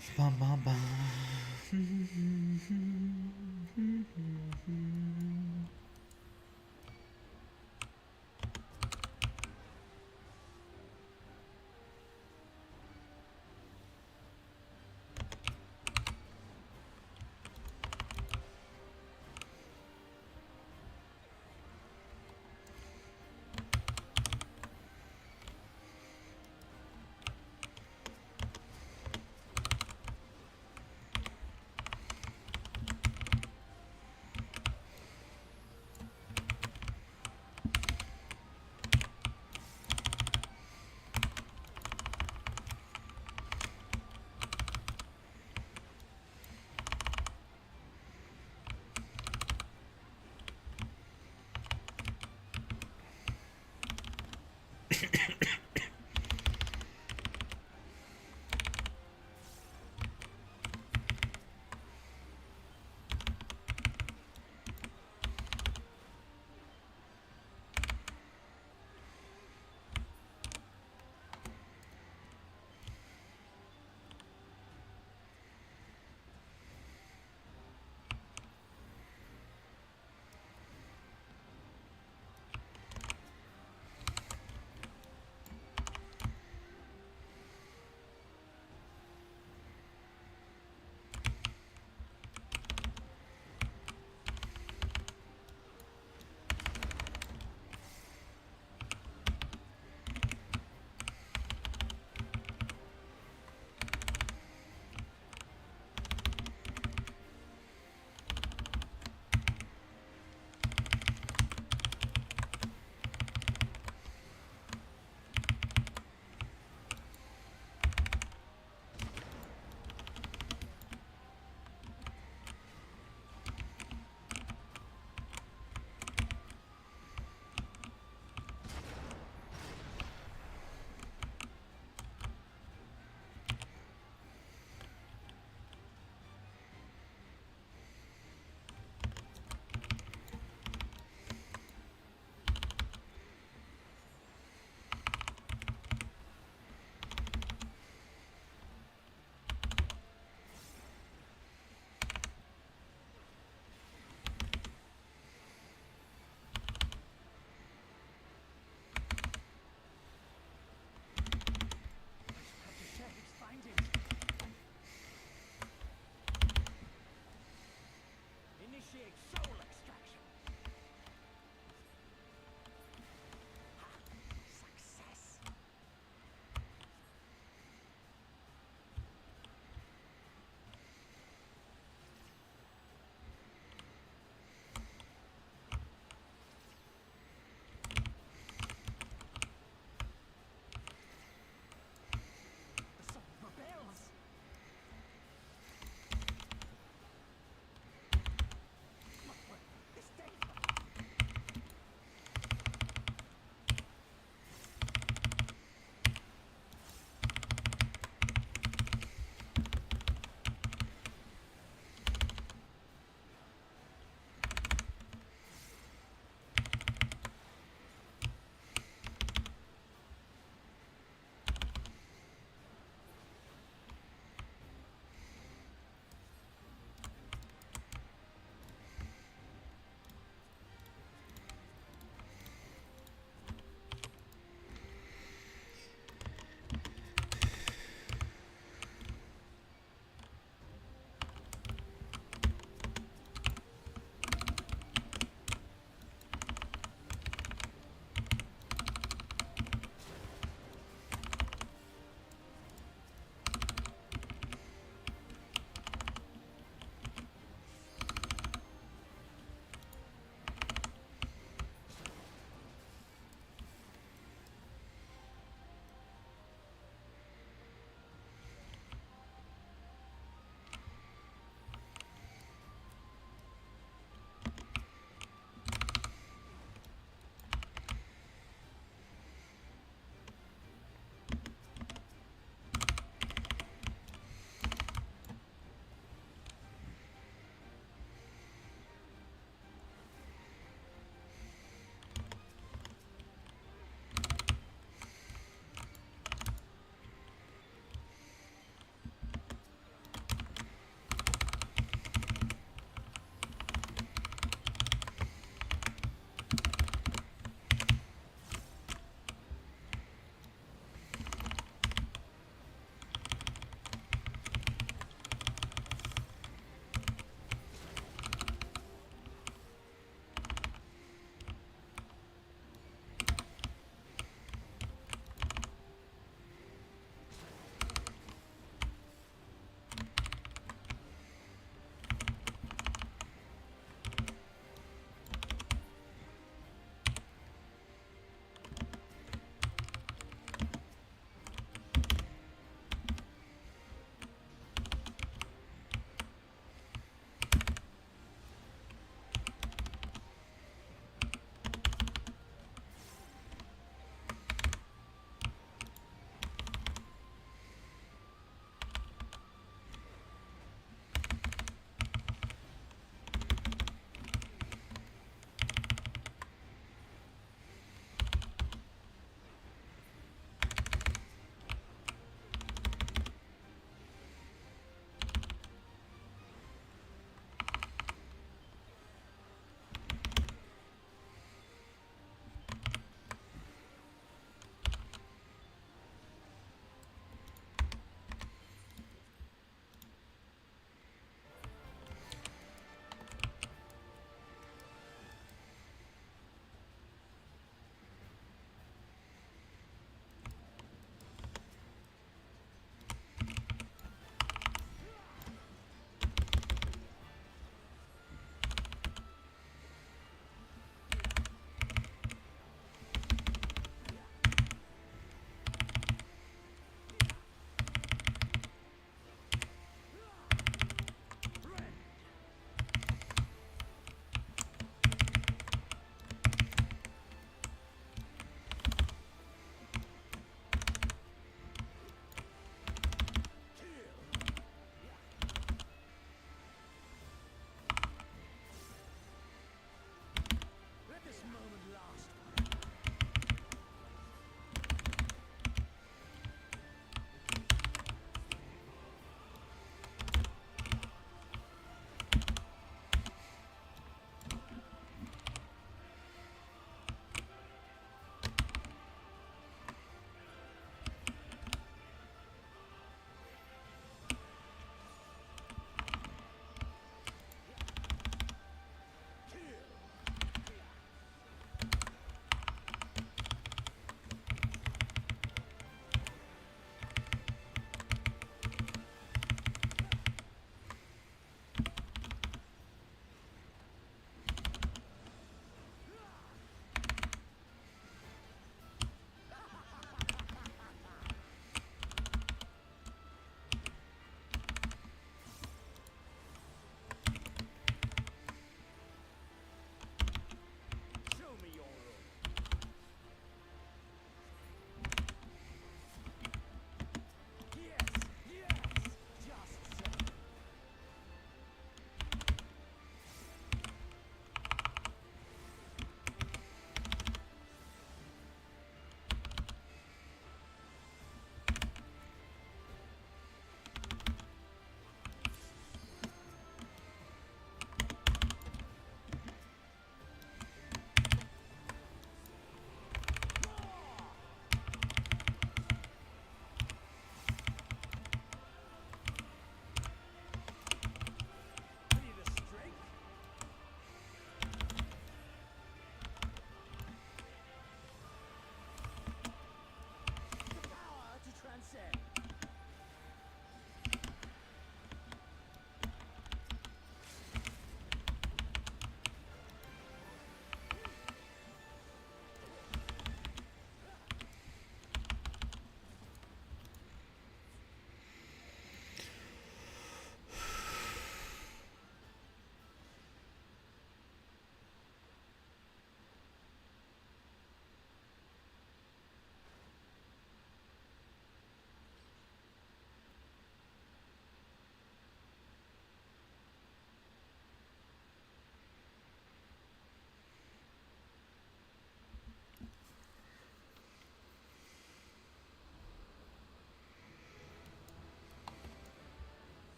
Bum, bum, bum.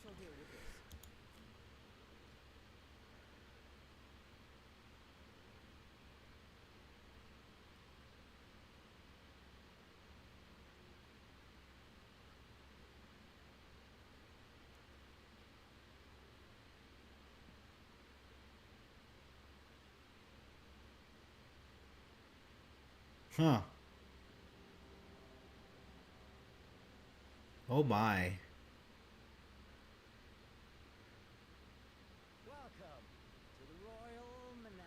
shall deal with this. Huh. Oh my. Welcome to the Royal Menagerie.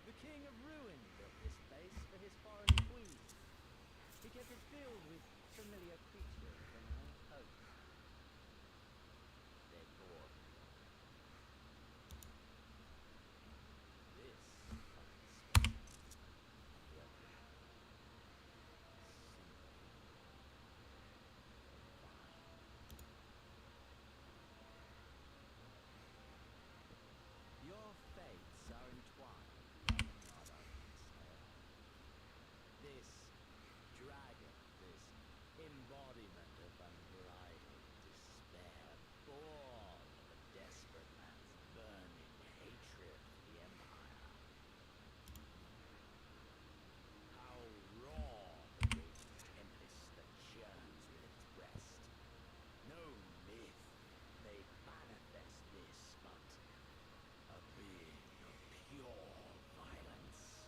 The King of Ruin built this place for his foreign queen. He kept it filled with familiar creatures from her host. They bore me. This fucking spell. Your fates are entwined, not unfair. This dragon, this embodiment of unbridled despair, born of a desperate man's burning hatred for the Empire. How raw the raging tempest that churns within its breast. No myth may manifest this, but a being of pure violence.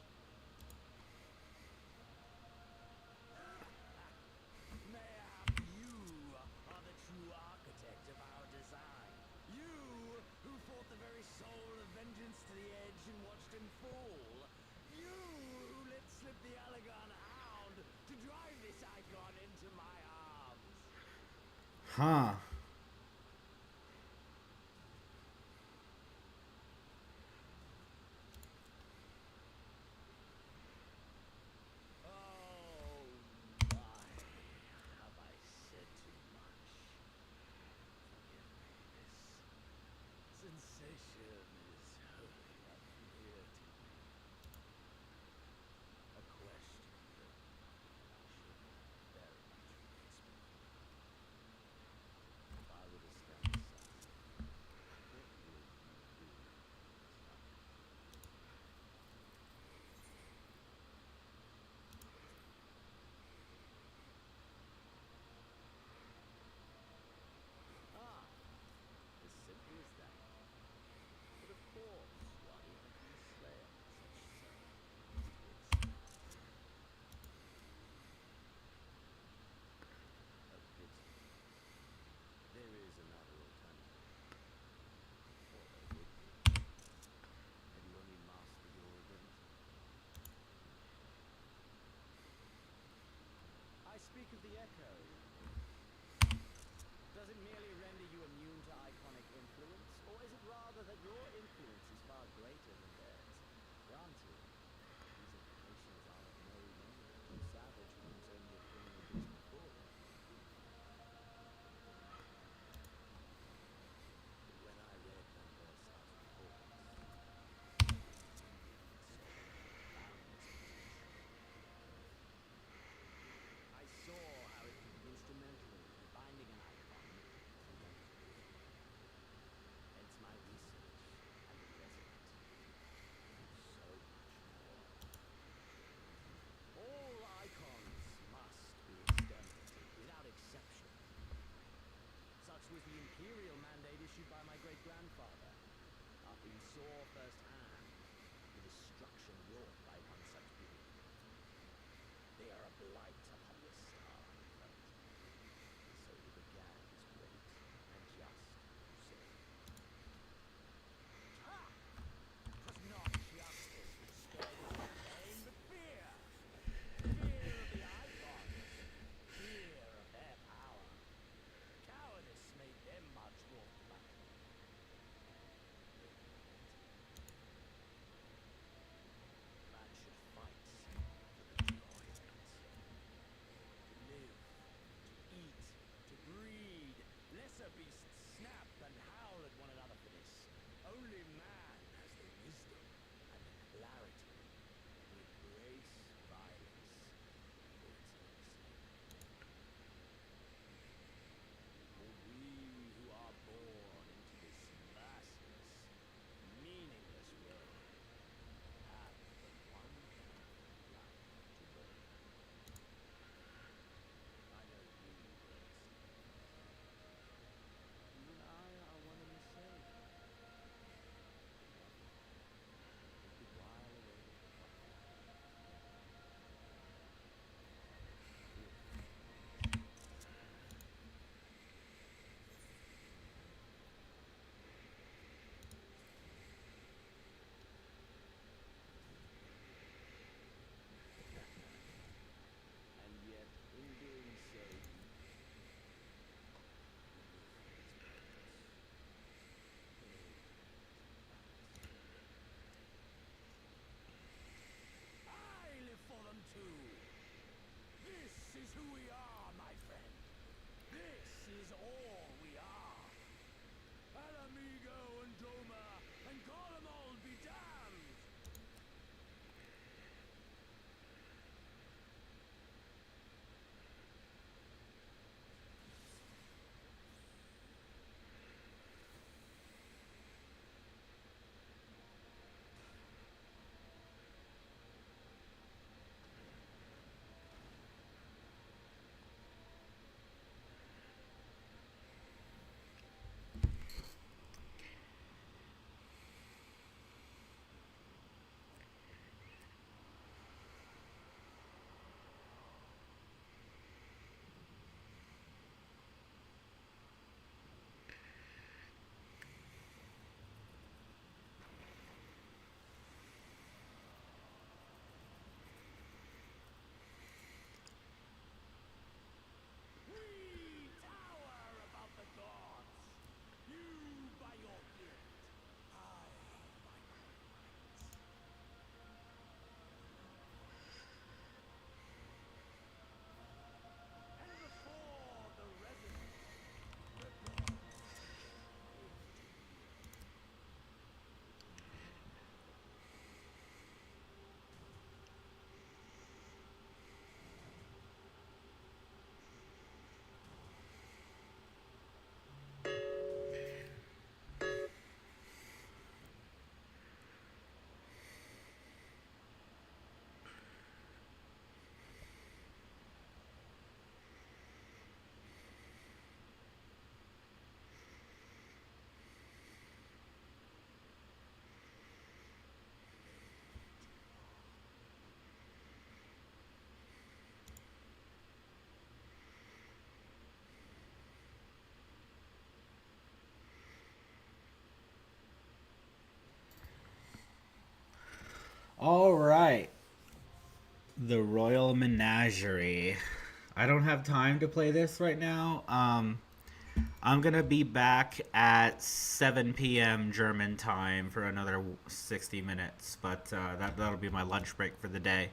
Mayhap you are the true architect of our design. You who fought the very soul of vengeance to the edge and watched him fall. You who let slip the Allegan hound to drive this icon into my arms. Huh. Oh, why have I said too much? Forgive me, this sensation is wholly unfamiliar to me. A question that I should very much whisper. If I were to stand aside, what would you do with this Ah, as simple as that. But of course, one even can slay it such a pity. There is another alternative. Or there would be. Had you only mastered your ability. I speak of the Echo. Does it merely render you immune to iconic influence, or is it rather that your influence is far greater than theirs? Granted, these implications are of no moment to a savage who knows only of criminal deeds before them. But when I read Van der Star's reports, I saw how it could be instrumental in binding an icon to memory. Hence my research and the resident. So much more. All icons must be exterminated, without exception. Such was the imperial mandate issued by my great-grandfather, after he saw firsthand the destruction wrought by one such being. They are a blight upon the star, he felt. So he began his great and just crusade. Ha! 'Twas not justice that stirred his campaign, but fear. Fear of the icons. Fear of their power. Cowardice made them much more threatening. who we are, my friend. This is all we are. Alamigo and Doma, and Golemald be damned! We tower above the gods. You by your gift, I by my might. And before the resonance, the gods give to you. All right. The Royal Menagerie. I don't have time to play this right now. I'm gonna be back at 7 p.m. German time for another 60 minutes, but that'll be my lunch break for the day.